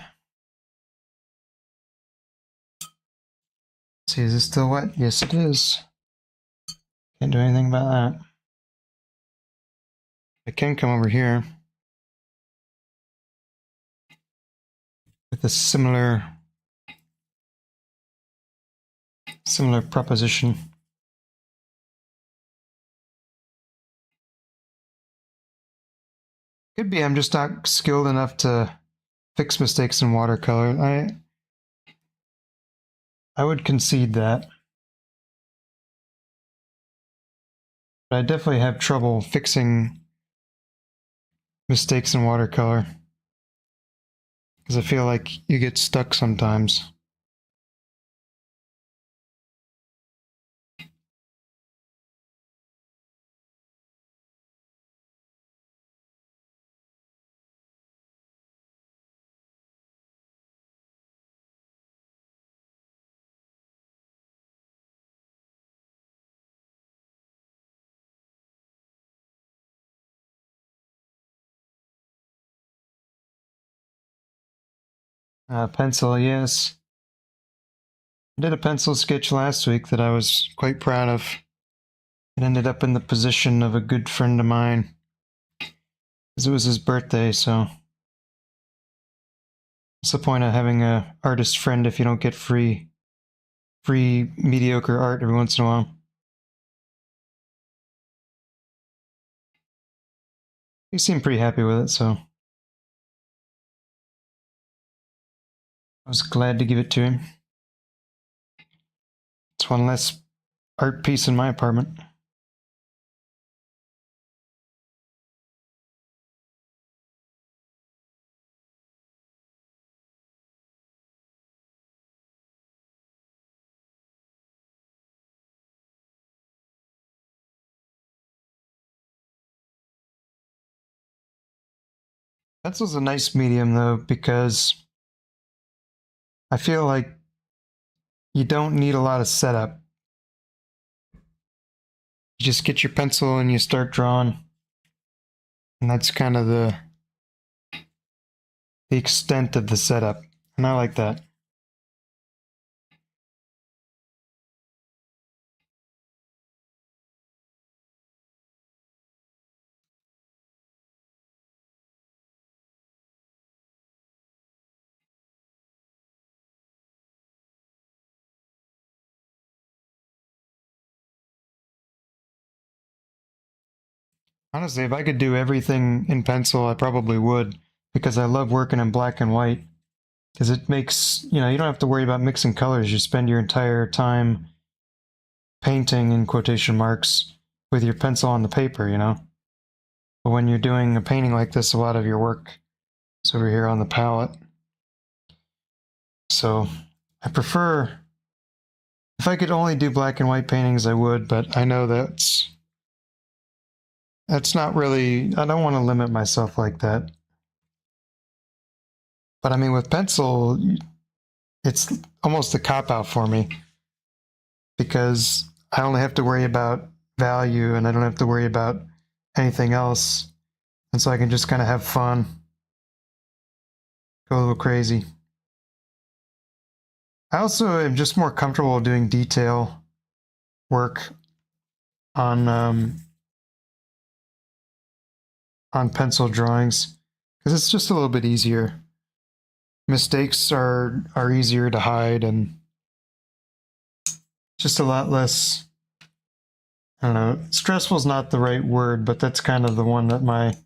Let's see, is this still wet? Yes, it is. Can't do anything about that. I can come over here with a similar proposition. Could be I'm just not skilled enough to fix mistakes in watercolor. I would concede that. But I definitely have trouble fixing mistakes in watercolor. Because I feel like you get stuck sometimes. Pencil, yes. I did a pencil sketch last week that I was quite proud of. It ended up in the position of a good friend of mine. Because it was his birthday, so what's the point of having a artist friend if you don't get free mediocre art every once in a while? He seemed pretty happy with it, so I was glad to give it to him. It's one less art piece in my apartment. Pencil's a nice medium though, because I feel like you don't need a lot of setup. You just get your pencil and you start drawing. And that's kind of the extent of the setup. And I like that. Honestly, if I could do everything in pencil, I probably would, because I love working in black and white. Because it makes, you don't have to worry about mixing colors. You spend your entire time painting, in quotation marks, with your pencil on the paper. But when you're doing a painting like this, a lot of your work is over here on the palette. So I prefer, if I could only do black and white paintings, I would, but I know that's not really, I don't want to limit myself like that. But I mean, with pencil, it's almost a cop out for me, because I only have to worry about value and I don't have to worry about anything else. And so I can just kind of have fun, go a little crazy. I also am just more comfortable doing detail work on pencil drawings, because it's just a little bit easier. Mistakes are easier to hide, and just a lot less, I don't know, stressful is not the right word, but that's kind of the one that my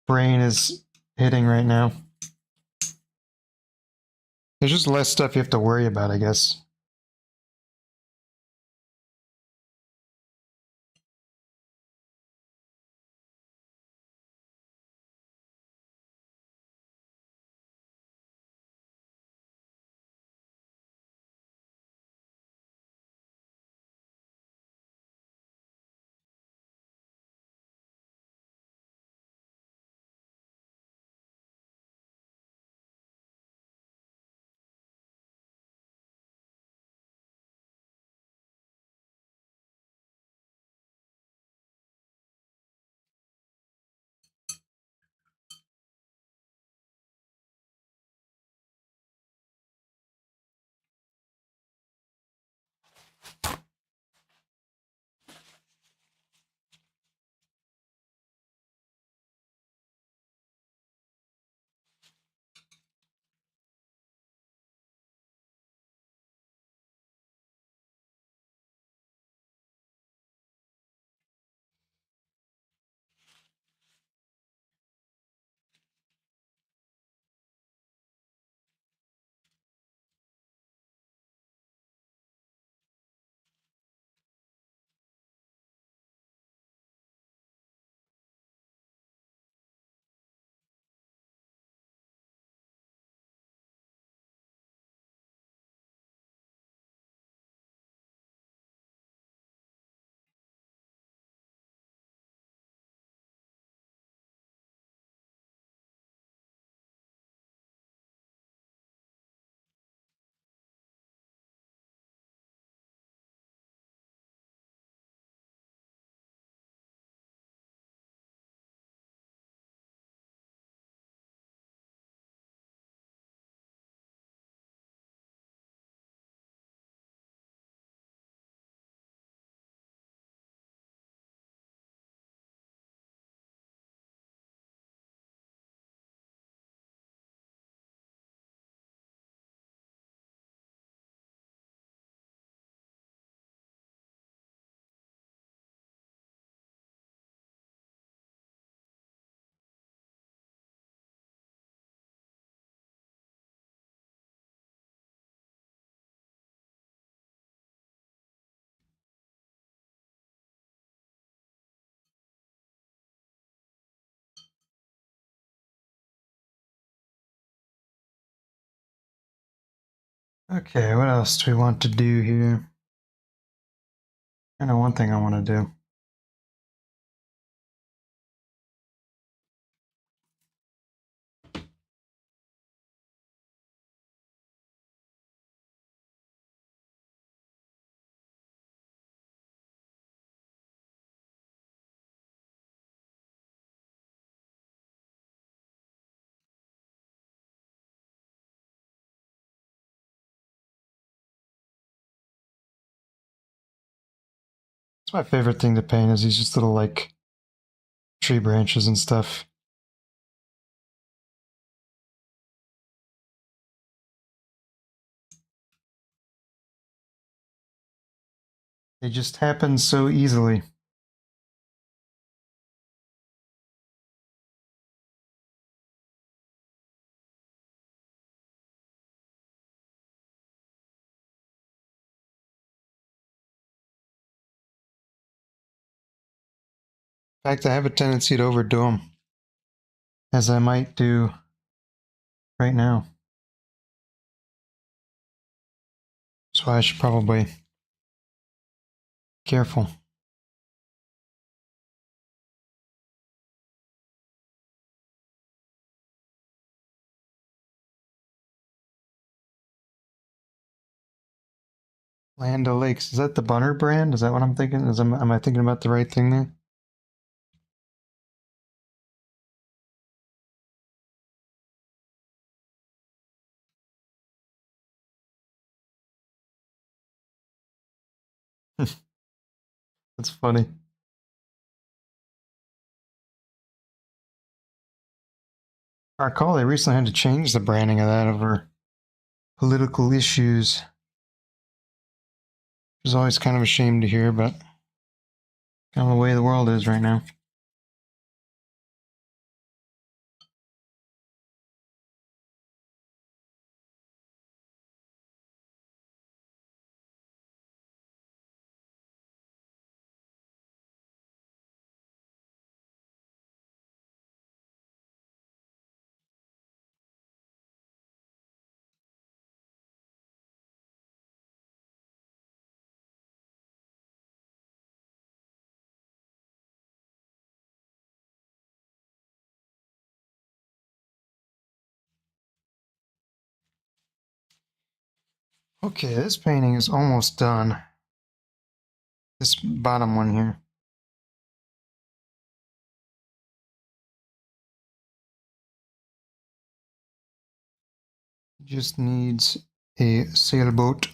brain is hitting right now. There's just less stuff you have to worry about, I guess. Okay, what else do we want to do here? I know one thing I want to do. It's my favorite thing to paint is these just little like tree branches and stuff. They just happen so easily. In fact, I have a tendency to overdo them, as I might do right now. So I should probably be careful. Land O'Lakes. Is that the Bunner brand? Is that what I'm thinking? Am I thinking about the right thing there? That's funny. I recall they recently had to change the branding of that over political issues. Which is always kind of a shame to hear, but kind of the way the world is right now. Okay, this painting is almost done. This bottom one here. Just needs a sailboat.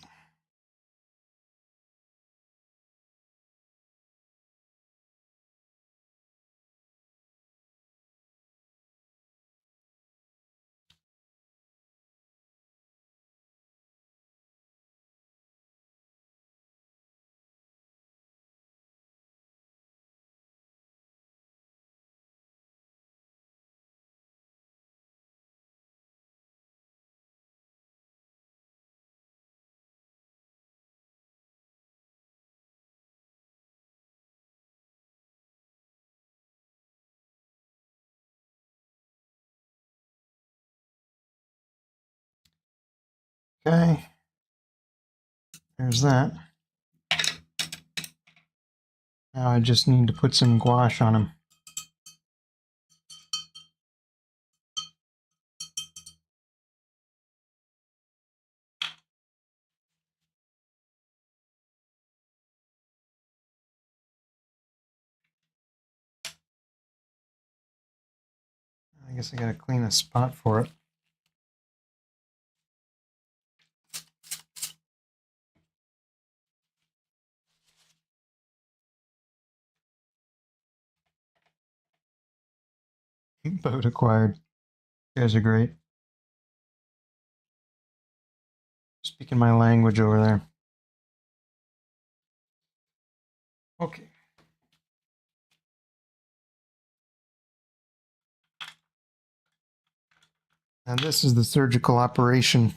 Okay, there's that. Now I just need to put some gouache on him. I guess I gotta clean a spot for it. Boat acquired. You guys are great. Speaking my language over there. Okay. And this is the surgical operation.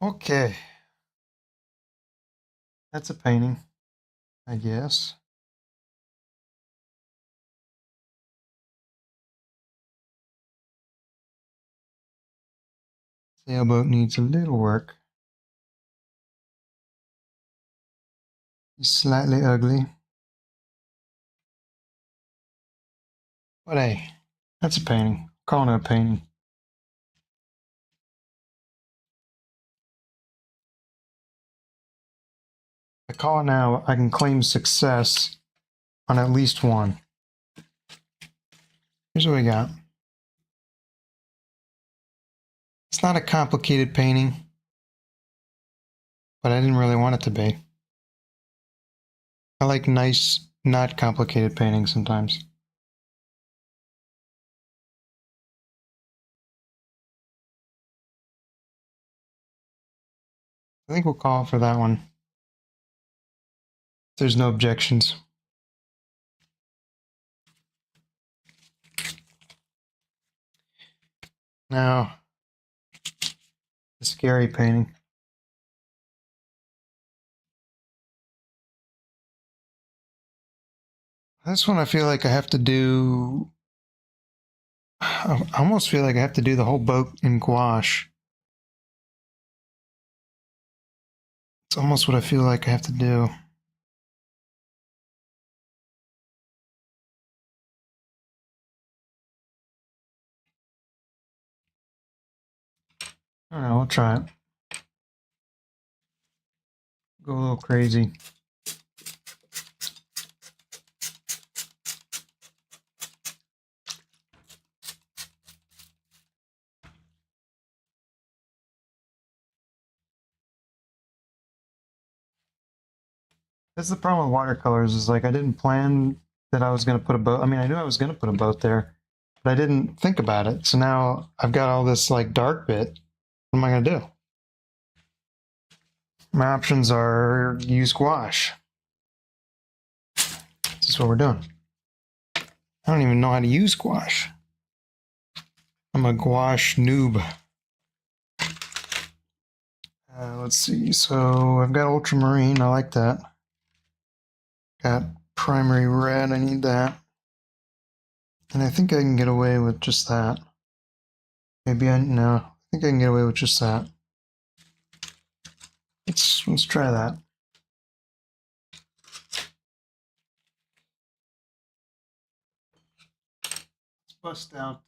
Okay. That's a painting, I guess. Sailboat needs a little work. He's slightly ugly. But hey, that's a painting. I'm calling it a painting. I call it now, I can claim success on at least one. Here's what we got. It's not a complicated painting, but I didn't really want it to be. I like nice, not complicated paintings sometimes. I think we'll call it for that one. There's no objections. Now, the scary painting. This one I feel like I have to do. I almost feel like I have to do the whole boat in gouache. It's almost what I feel like I have to do. I don't know, we'll try it. Go a little crazy. That's the problem with watercolors, is like I didn't plan that I was going to put a boat. I mean, I knew I was going to put a boat there, but I didn't think about it. So now I've got all this like dark bit. What am I going to do? My options are use gouache. This is what we're doing. I don't even know how to use gouache. I'm a gouache noob. Let's see. So I've got ultramarine. I like that. Got primary red. I need that. And I think I can get away with just that. Maybe no. I think I can get away with just that. Let's try that. Let's bust out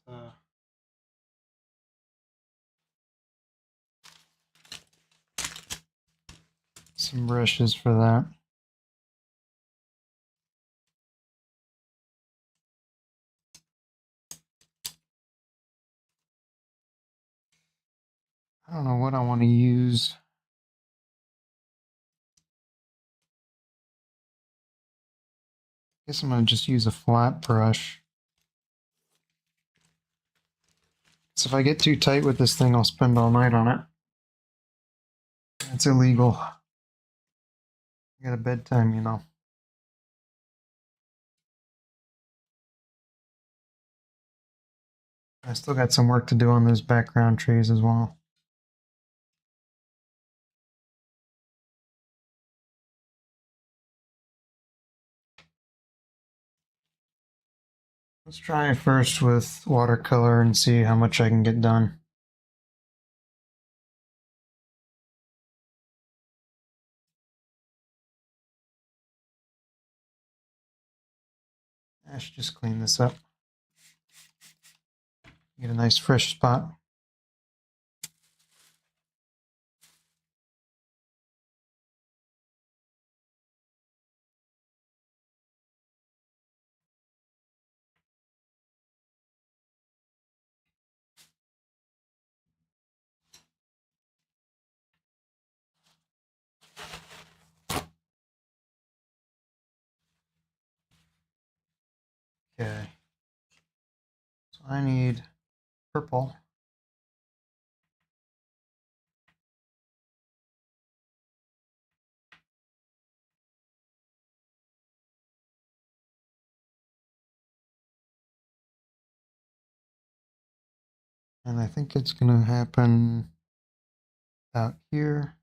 some brushes for that. I don't know what I want to use. I guess I'm going to just use a flat brush. So if I get too tight with this thing, I'll spend all night on it. It's illegal. I got a bedtime, you know. I still got some work to do on those background trees as well. Let's try first with watercolor and see how much I can get done. I should just clean this up. Get a nice fresh spot. Okay. So I need purple. And I think it's going to happen out here.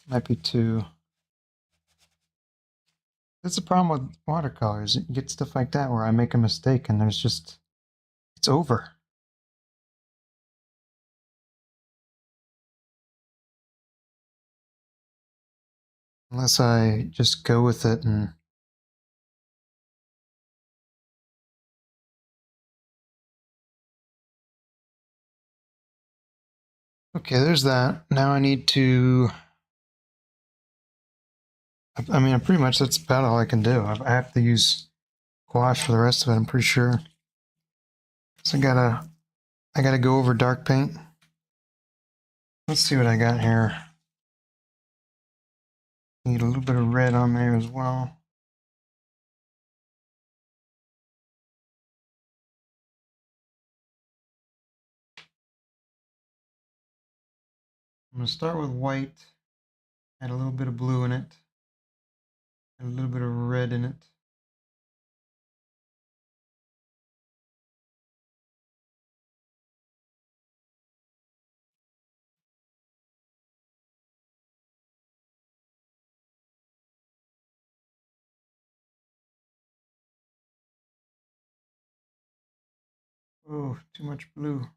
Might be too. That's the problem with watercolors. You get stuff like that where I make a mistake and there's just, it's over. Unless I just go with it and okay, there's that. Now I need to, I mean, pretty much that's about all I can do. I have to use gouache for the rest of it, I'm pretty sure. So I gotta go over dark paint. Let's see what I got here. Need a little bit of red on there as well. I'm gonna start with white, add a little bit of blue in it, add a little bit of red in it. Oh, too much blue.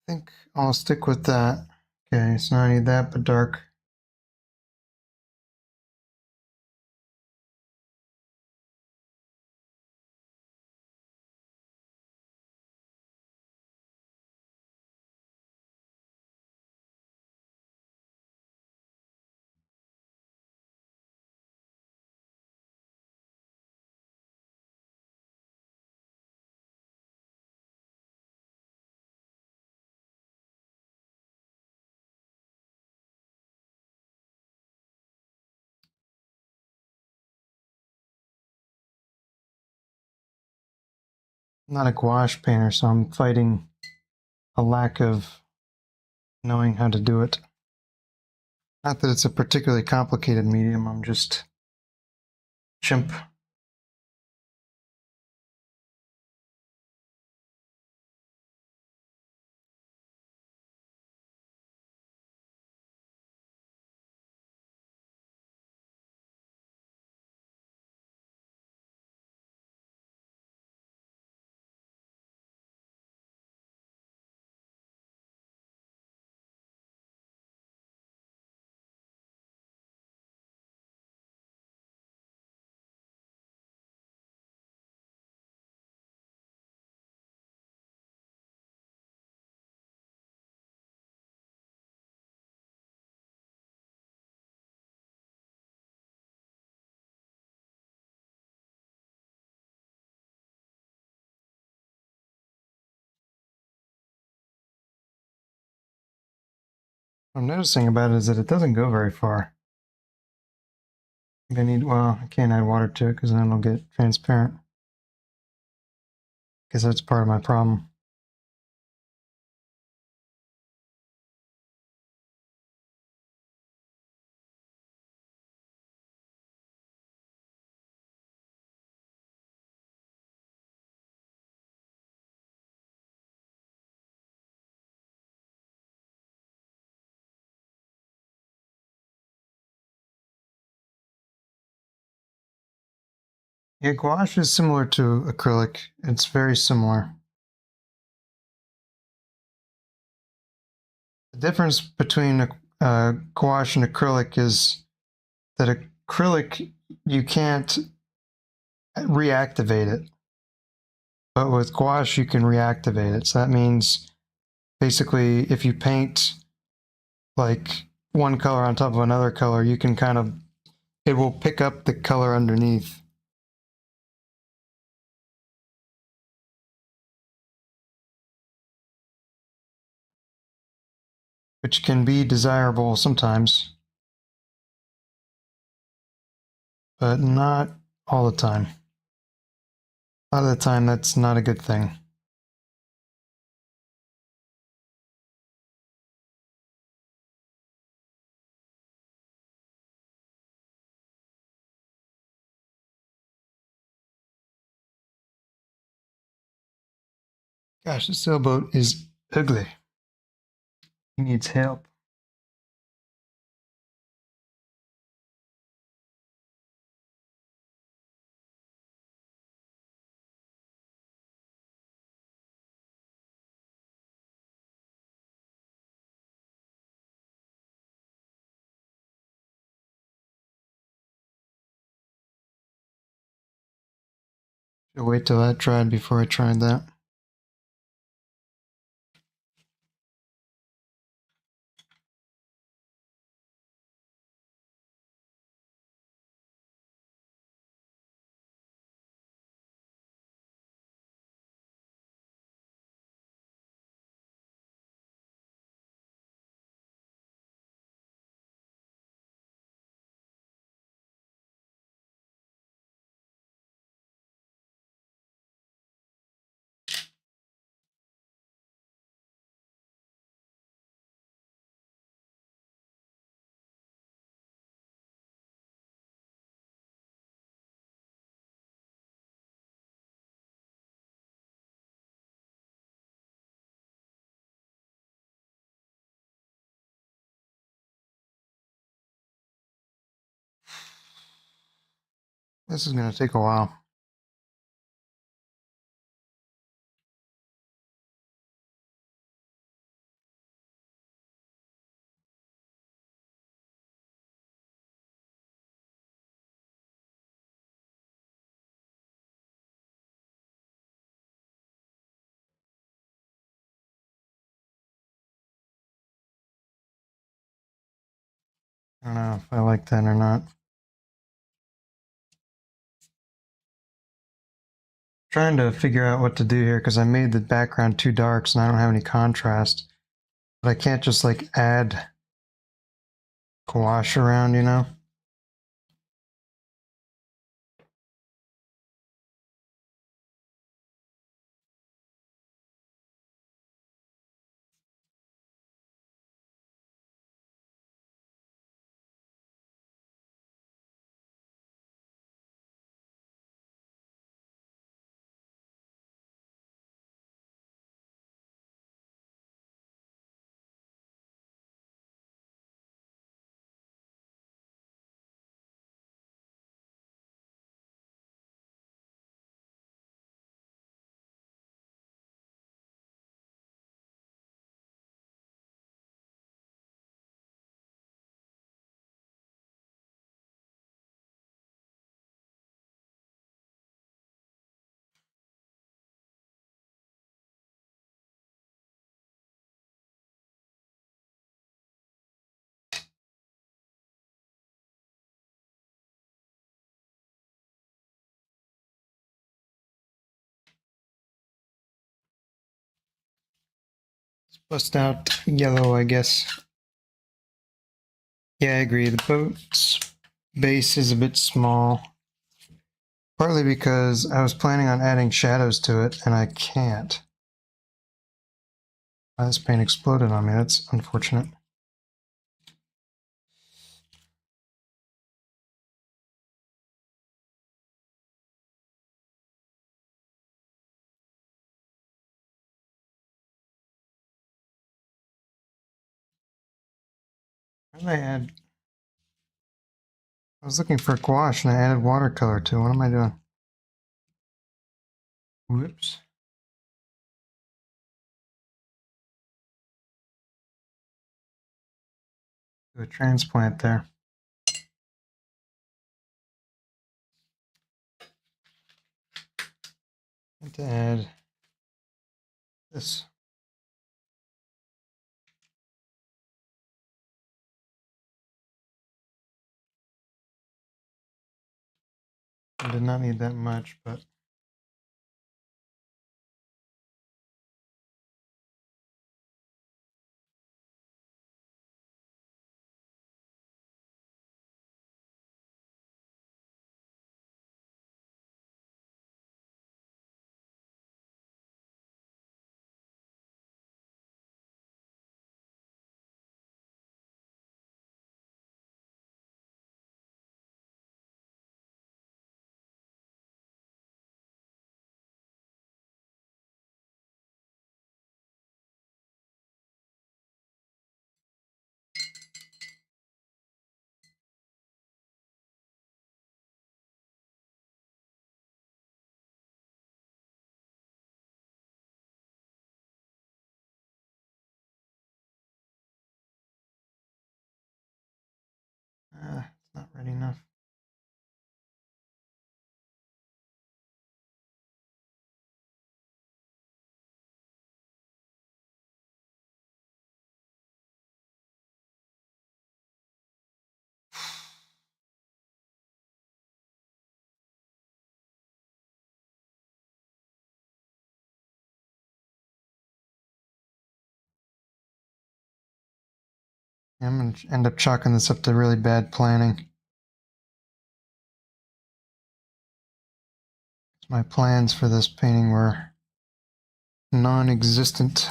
I think I'll stick with that. Okay, so now I need that, but dark. I'm not a gouache painter, so I'm fighting a lack of knowing how to do it. Not that it's a particularly complicated medium, I'm just chimp. What I'm noticing about it is that it doesn't go very far. I need, well, I can't add water to it because then it'll get transparent. Because that's part of my problem. Yeah, gouache is similar to acrylic. It's very similar. The difference between a gouache and acrylic is that acrylic, you can't reactivate it. But with gouache, you can reactivate it. So that means basically if you paint like one color on top of another color, you can kind of, it will pick up the color underneath. Which can be desirable sometimes, but not all the time. A lot of the time, that's not a good thing. Gosh, the sailboat is ugly. He needs help. Should wait till that dried before I tried that. This is going to take a while. I don't know if I like that or not. Trying to figure out what to do here because I made the background too dark, so I don't have any contrast. But I can't just like add gouache around, you know? Bust out yellow, I guess. Yeah, I agree. The boat's base is a bit small. Partly because I was planning on adding shadows to it, and I can't. This paint exploded on me. That's unfortunate. What did I add? I was looking for gouache and I added watercolor to it. What am I doing? Whoops. Do a transplant there. And to add this. I did not need that much, but it's not ready enough. I'm going to end up chalking this up to really bad planning. My plans for this painting were non-existent.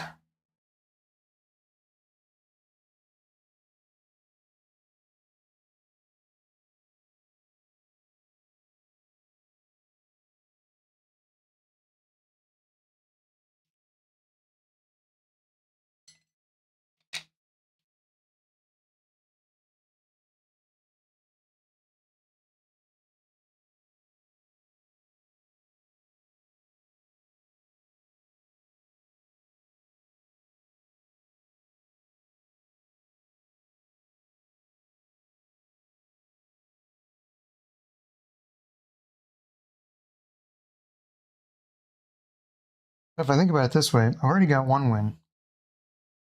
If I think about it this way, I've already got one win.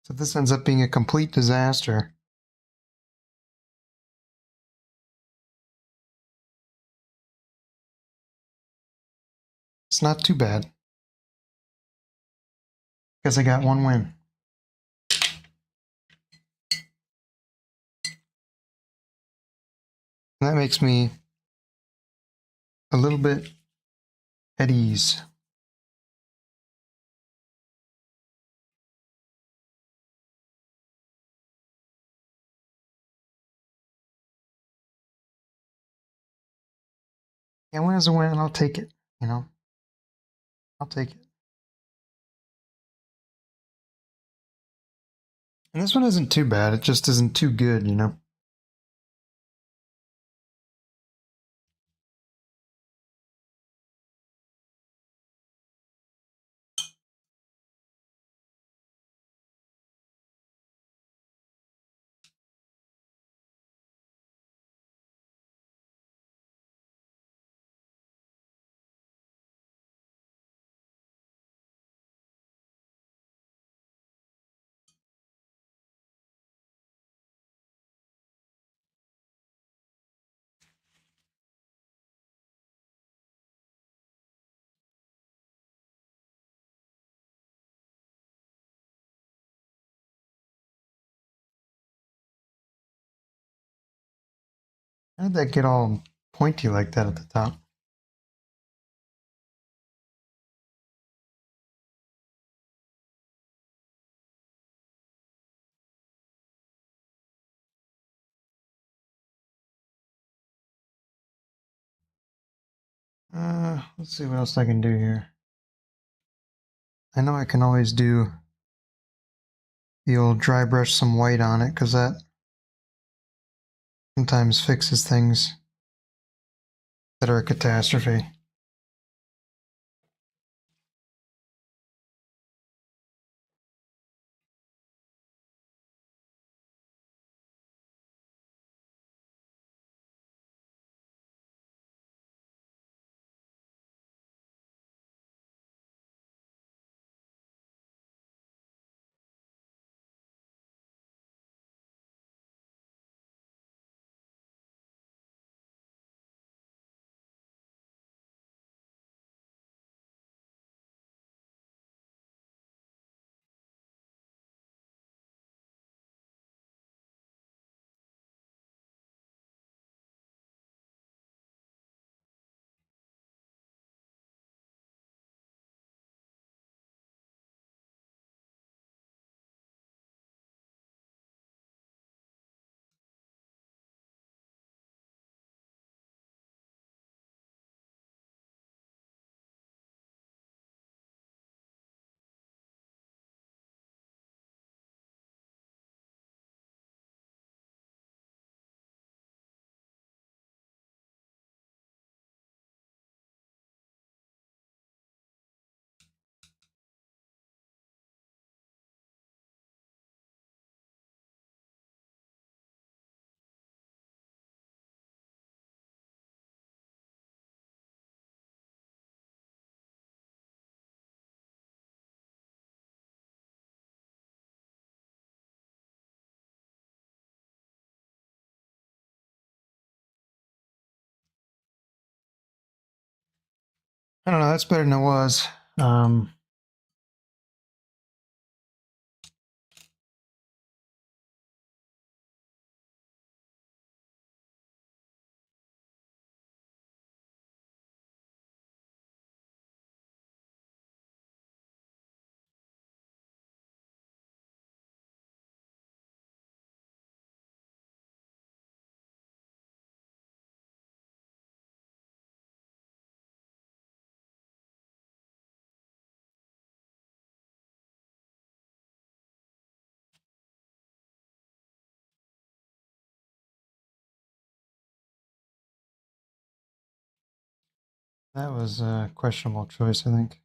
So if this ends up being a complete disaster, it's not too bad. Because I got one win. And that makes me a little bit at ease. And win is a win, and I'll take it, you know? I'll take it. And this one isn't too bad, it just isn't too good, you know? How did that get all pointy like that at the top? Let's see what else I can do here. I know I can always do the old dry brush some white on it, because that sometimes fixes things that are a catastrophe. I don't know, that's better than it was. That was a questionable choice, I think.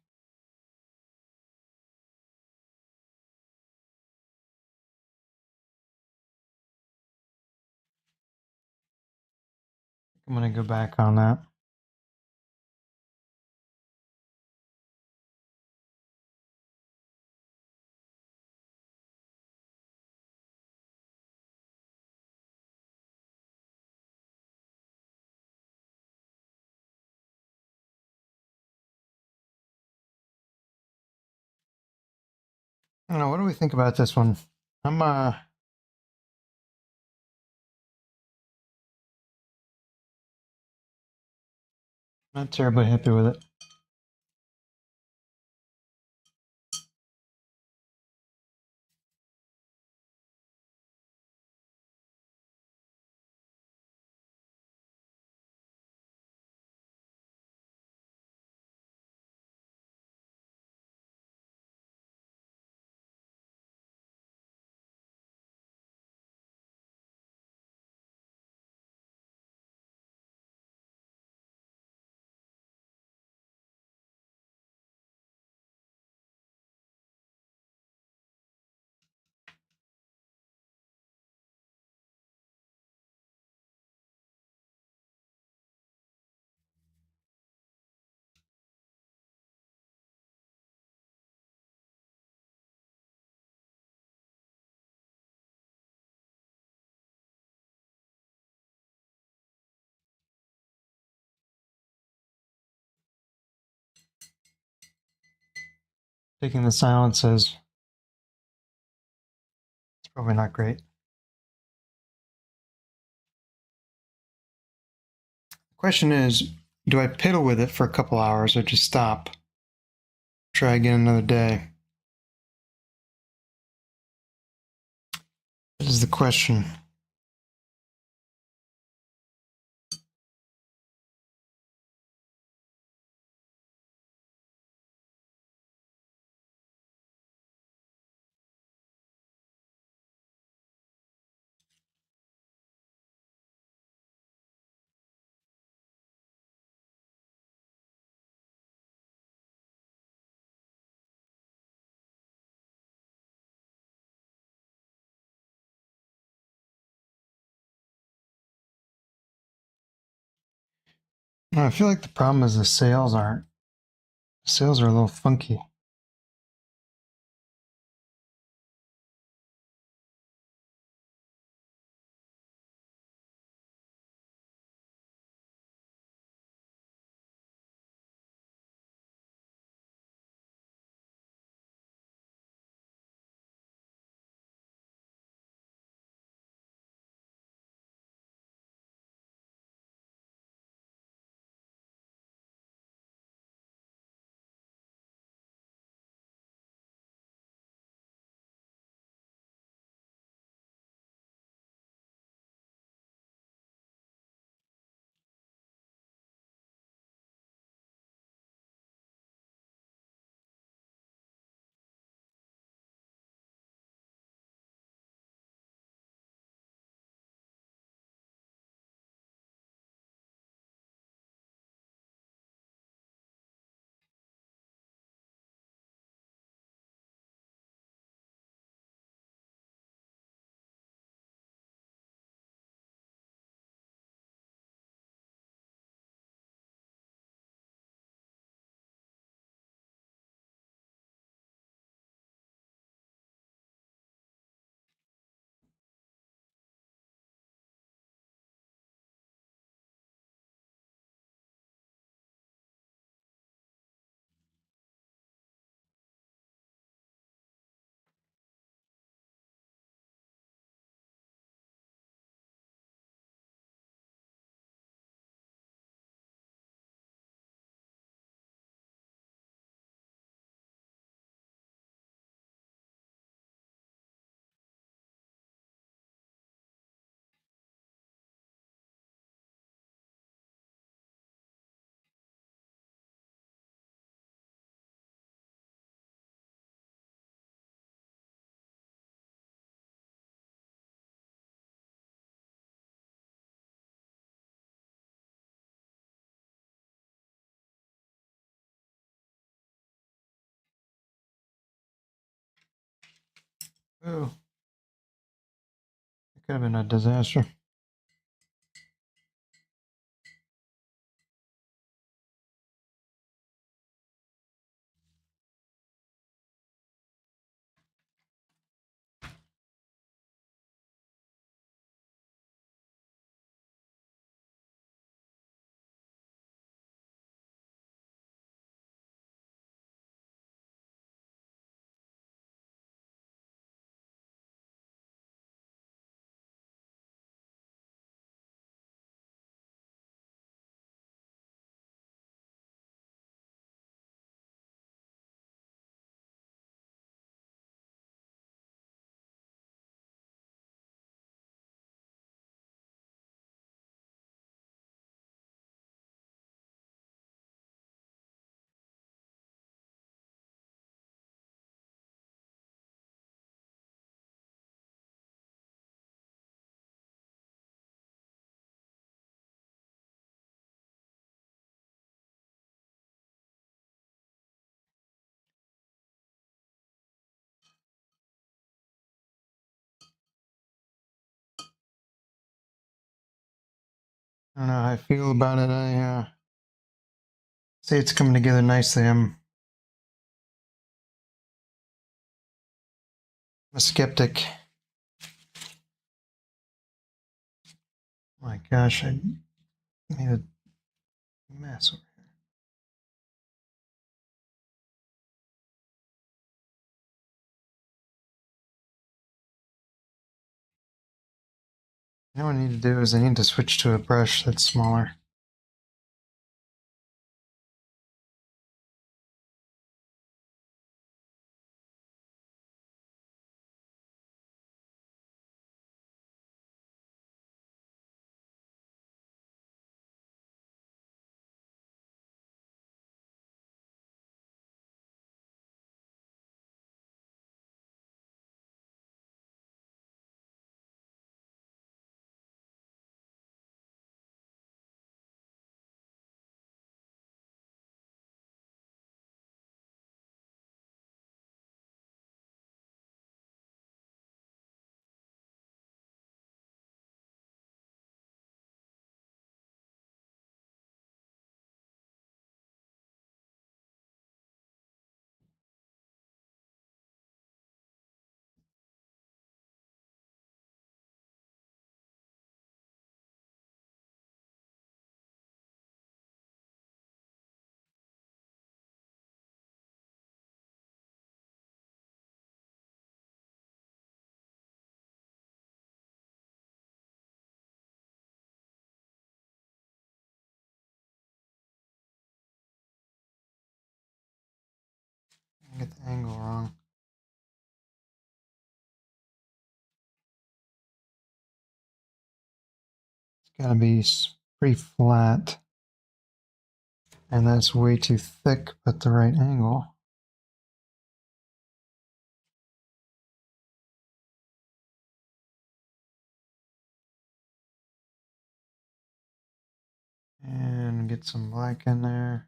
I'm gonna go back on that. I don't know, what do we think about this one? I'm not terribly happy with it. Taking the silences, it's probably not great. The question is, do I piddle with it for a couple hours or just stop? Try again another day? This is the question. I feel like the problem is the sails aren't. The sails are a little funky. Ooh, it could have been a disaster. I don't know how I feel about it. I say it's coming together nicely. I'm a skeptic. My gosh, I made a mess over here. You know what I need to do is I need to switch to a brush that's smaller. I get the angle wrong. It's gotta be pretty flat. And that's way too thick, but the right angle. And get some black in there.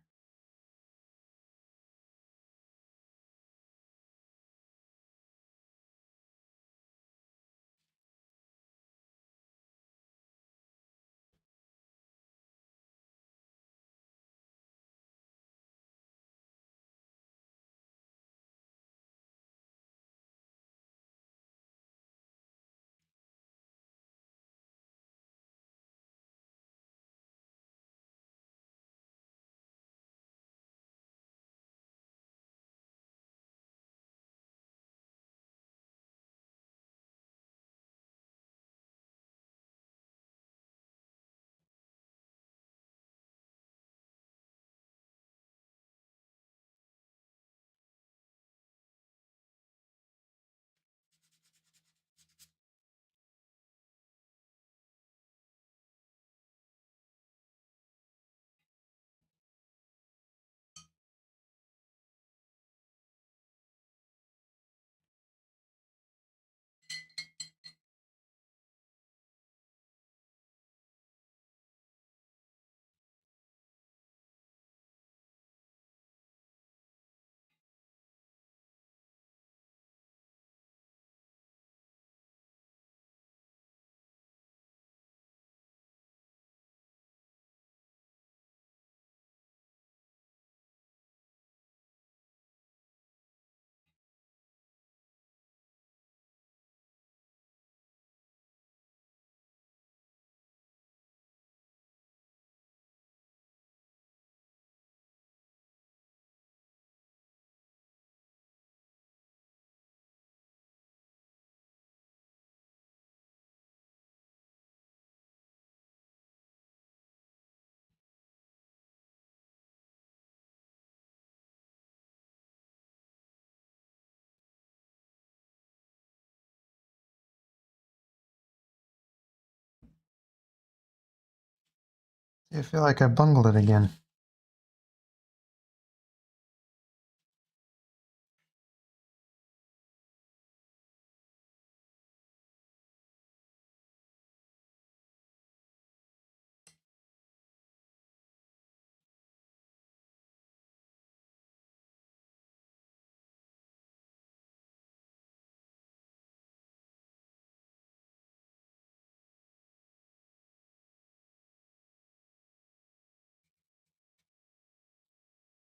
I feel like I bungled it again.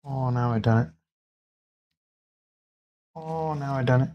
Oh, now I done it. Oh, now I done it.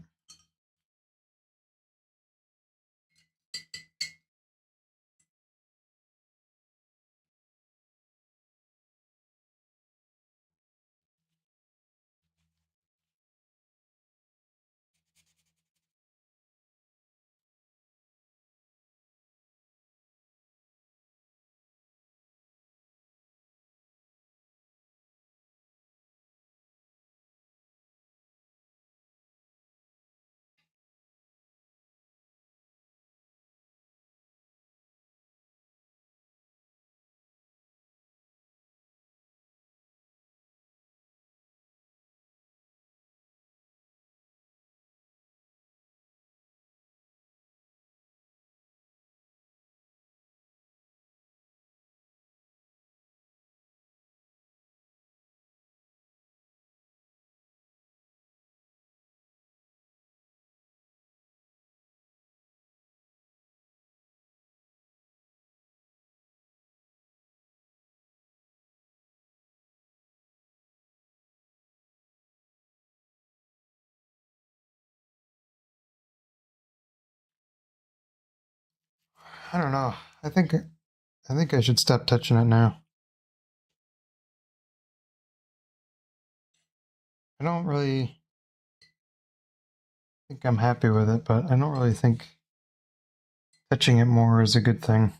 I don't know. I think I should stop touching it now. I don't really think I'm happy with it, but I don't really think touching it more is a good thing.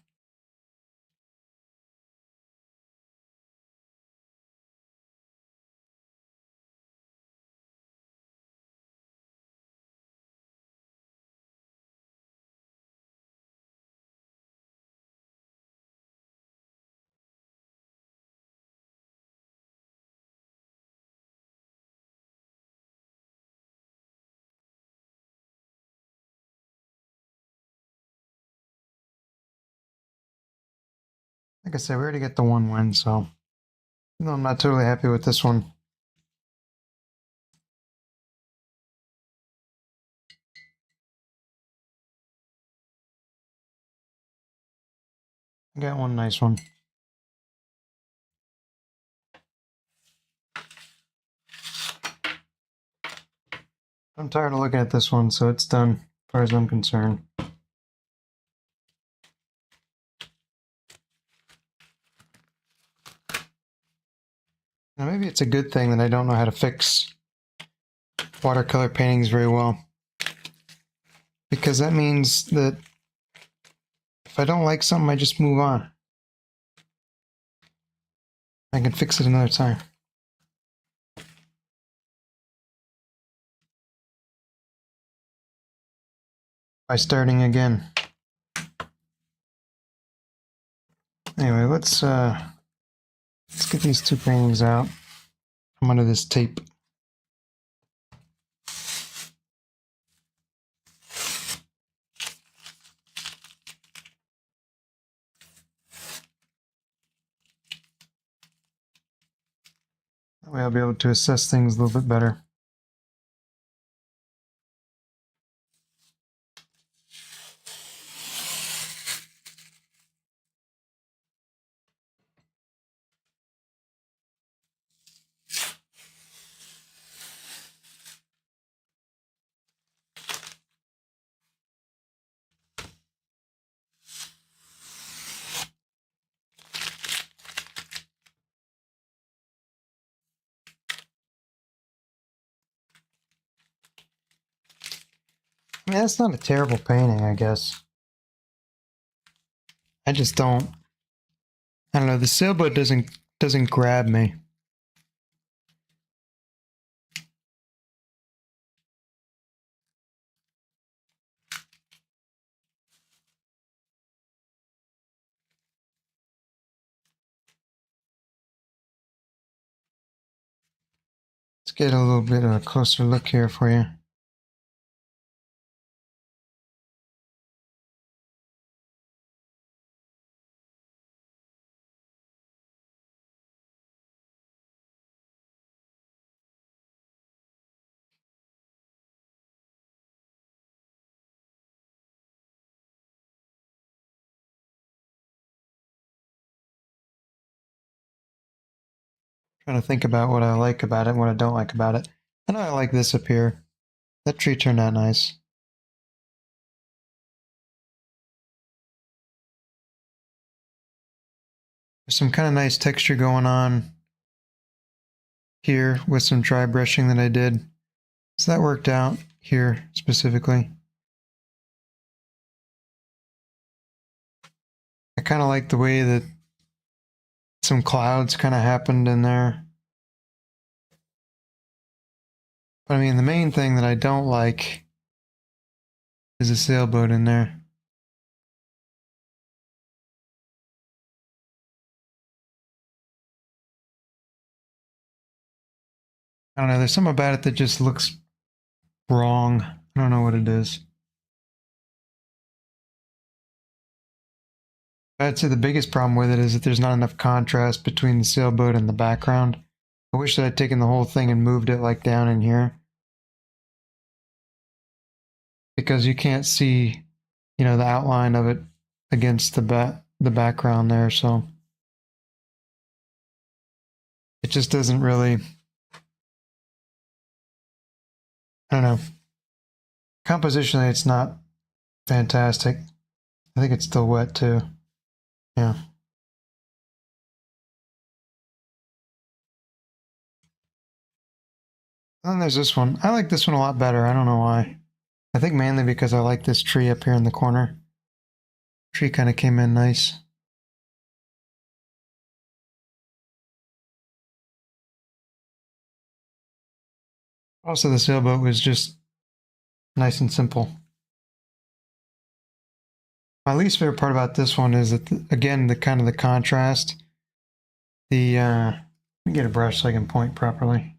Like I said, we already get the one win, so even though I'm not totally happy with this one. I got one nice one. I'm tired of looking at this one, so it's done, as far as I'm concerned. Now, maybe it's a good thing that I don't know how to fix watercolor paintings very well. Because that means that if I don't like something, I just move on. I can fix it another time. By starting again. Anyway, let's get these two paintings out from under this tape. That way I'll be able to assess things a little bit better. I mean, that's not a terrible painting, I guess. I just don't. I don't know. The sailboat doesn't grab me. Let's get a little bit of a closer look here for you. Trying to think about what I like about it and what I don't like about it. I know I like this up here. That tree turned out nice. There's some kind of nice texture going on here with some dry brushing that I did. So that worked out here specifically. I kind of like the way that some clouds kind of happened in there. But I mean, the main thing that I don't like is a sailboat in there. I don't know, there's something about it that just looks wrong. I don't know what it is. I'd say the biggest problem with it is that there's not enough contrast between the sailboat and the background. I wish that I'd taken the whole thing and moved it like down in here. Because you can't see, you know, the outline of it against the background there, so it just doesn't really, I don't know. Compositionally, it's not fantastic. I think it's still wet too. Yeah. And then there's this one. I like this one a lot better. I don't know why. I think mainly because I like this tree up here in the corner. Tree kind of came in nice. Also, the sailboat was just nice and simple. My least favorite part about this one is that, again, the kind of the contrast. Let me get a brush so I can point properly.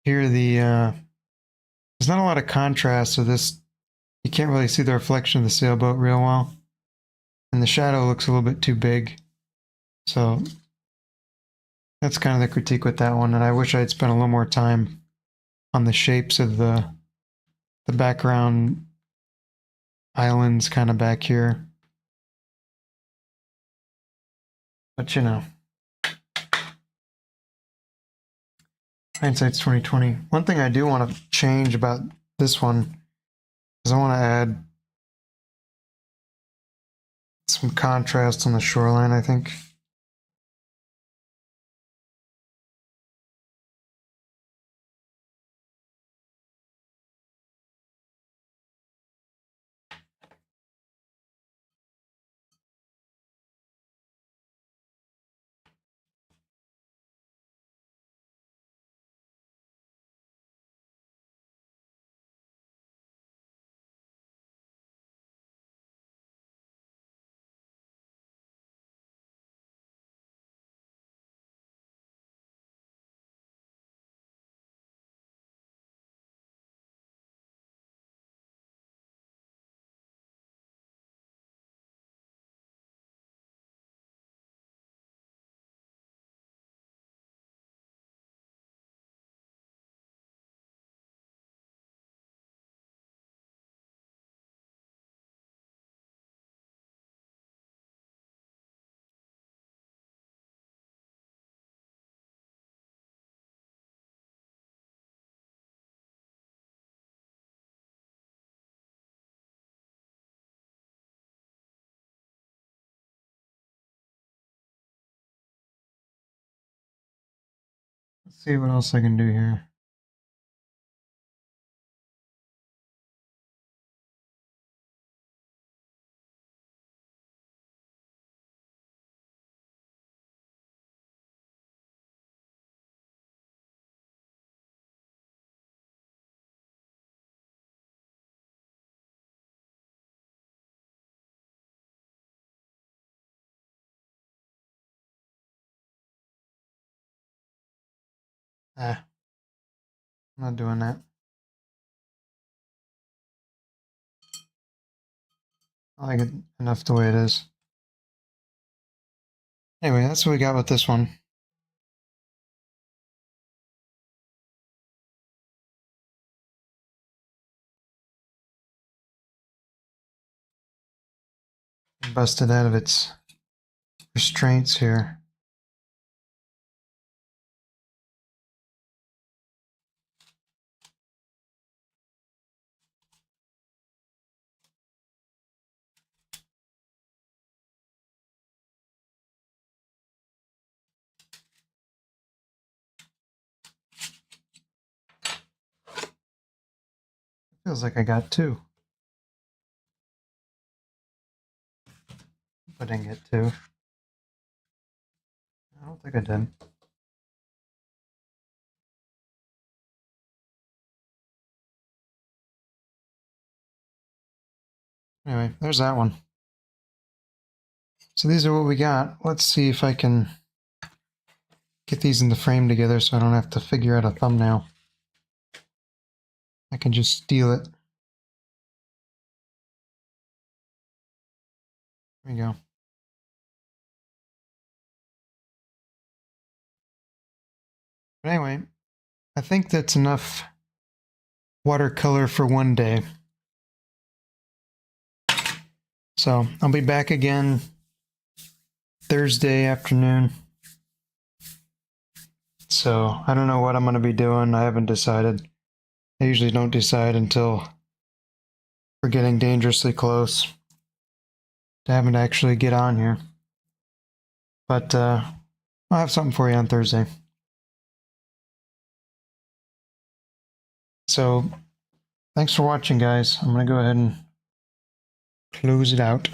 Here, there's not a lot of contrast, so this you can't really see the reflection of the sailboat real well, and the shadow looks a little bit too big. So that's kind of the critique with that one, and I wish I'd spent a little more time on the shapes of the background islands kind of back here. But you know, hindsight's 2020. One thing I do want to change about this one is I want to add some contrast on the shoreline, I think. Let's see what else I can do here. I'm not doing that. I like it enough the way it is. Anyway, that's what we got with this one. Busted out of its restraints here. Feels like I got two. But I didn't get two. I don't think I did. Anyway, there's that one. So these are what we got. Let's see if I can get these in the frame together so I don't have to figure out a thumbnail. I can just steal it. There we go. But anyway, I think that's enough watercolor for one day. So I'll be back again Thursday afternoon. So I don't know what I'm going to be doing. I haven't decided. I usually don't decide until we're getting dangerously close to having to actually get on here. But I'll have something for you on Thursday. So thanks for watching, guys. I'm going to go ahead and close it out.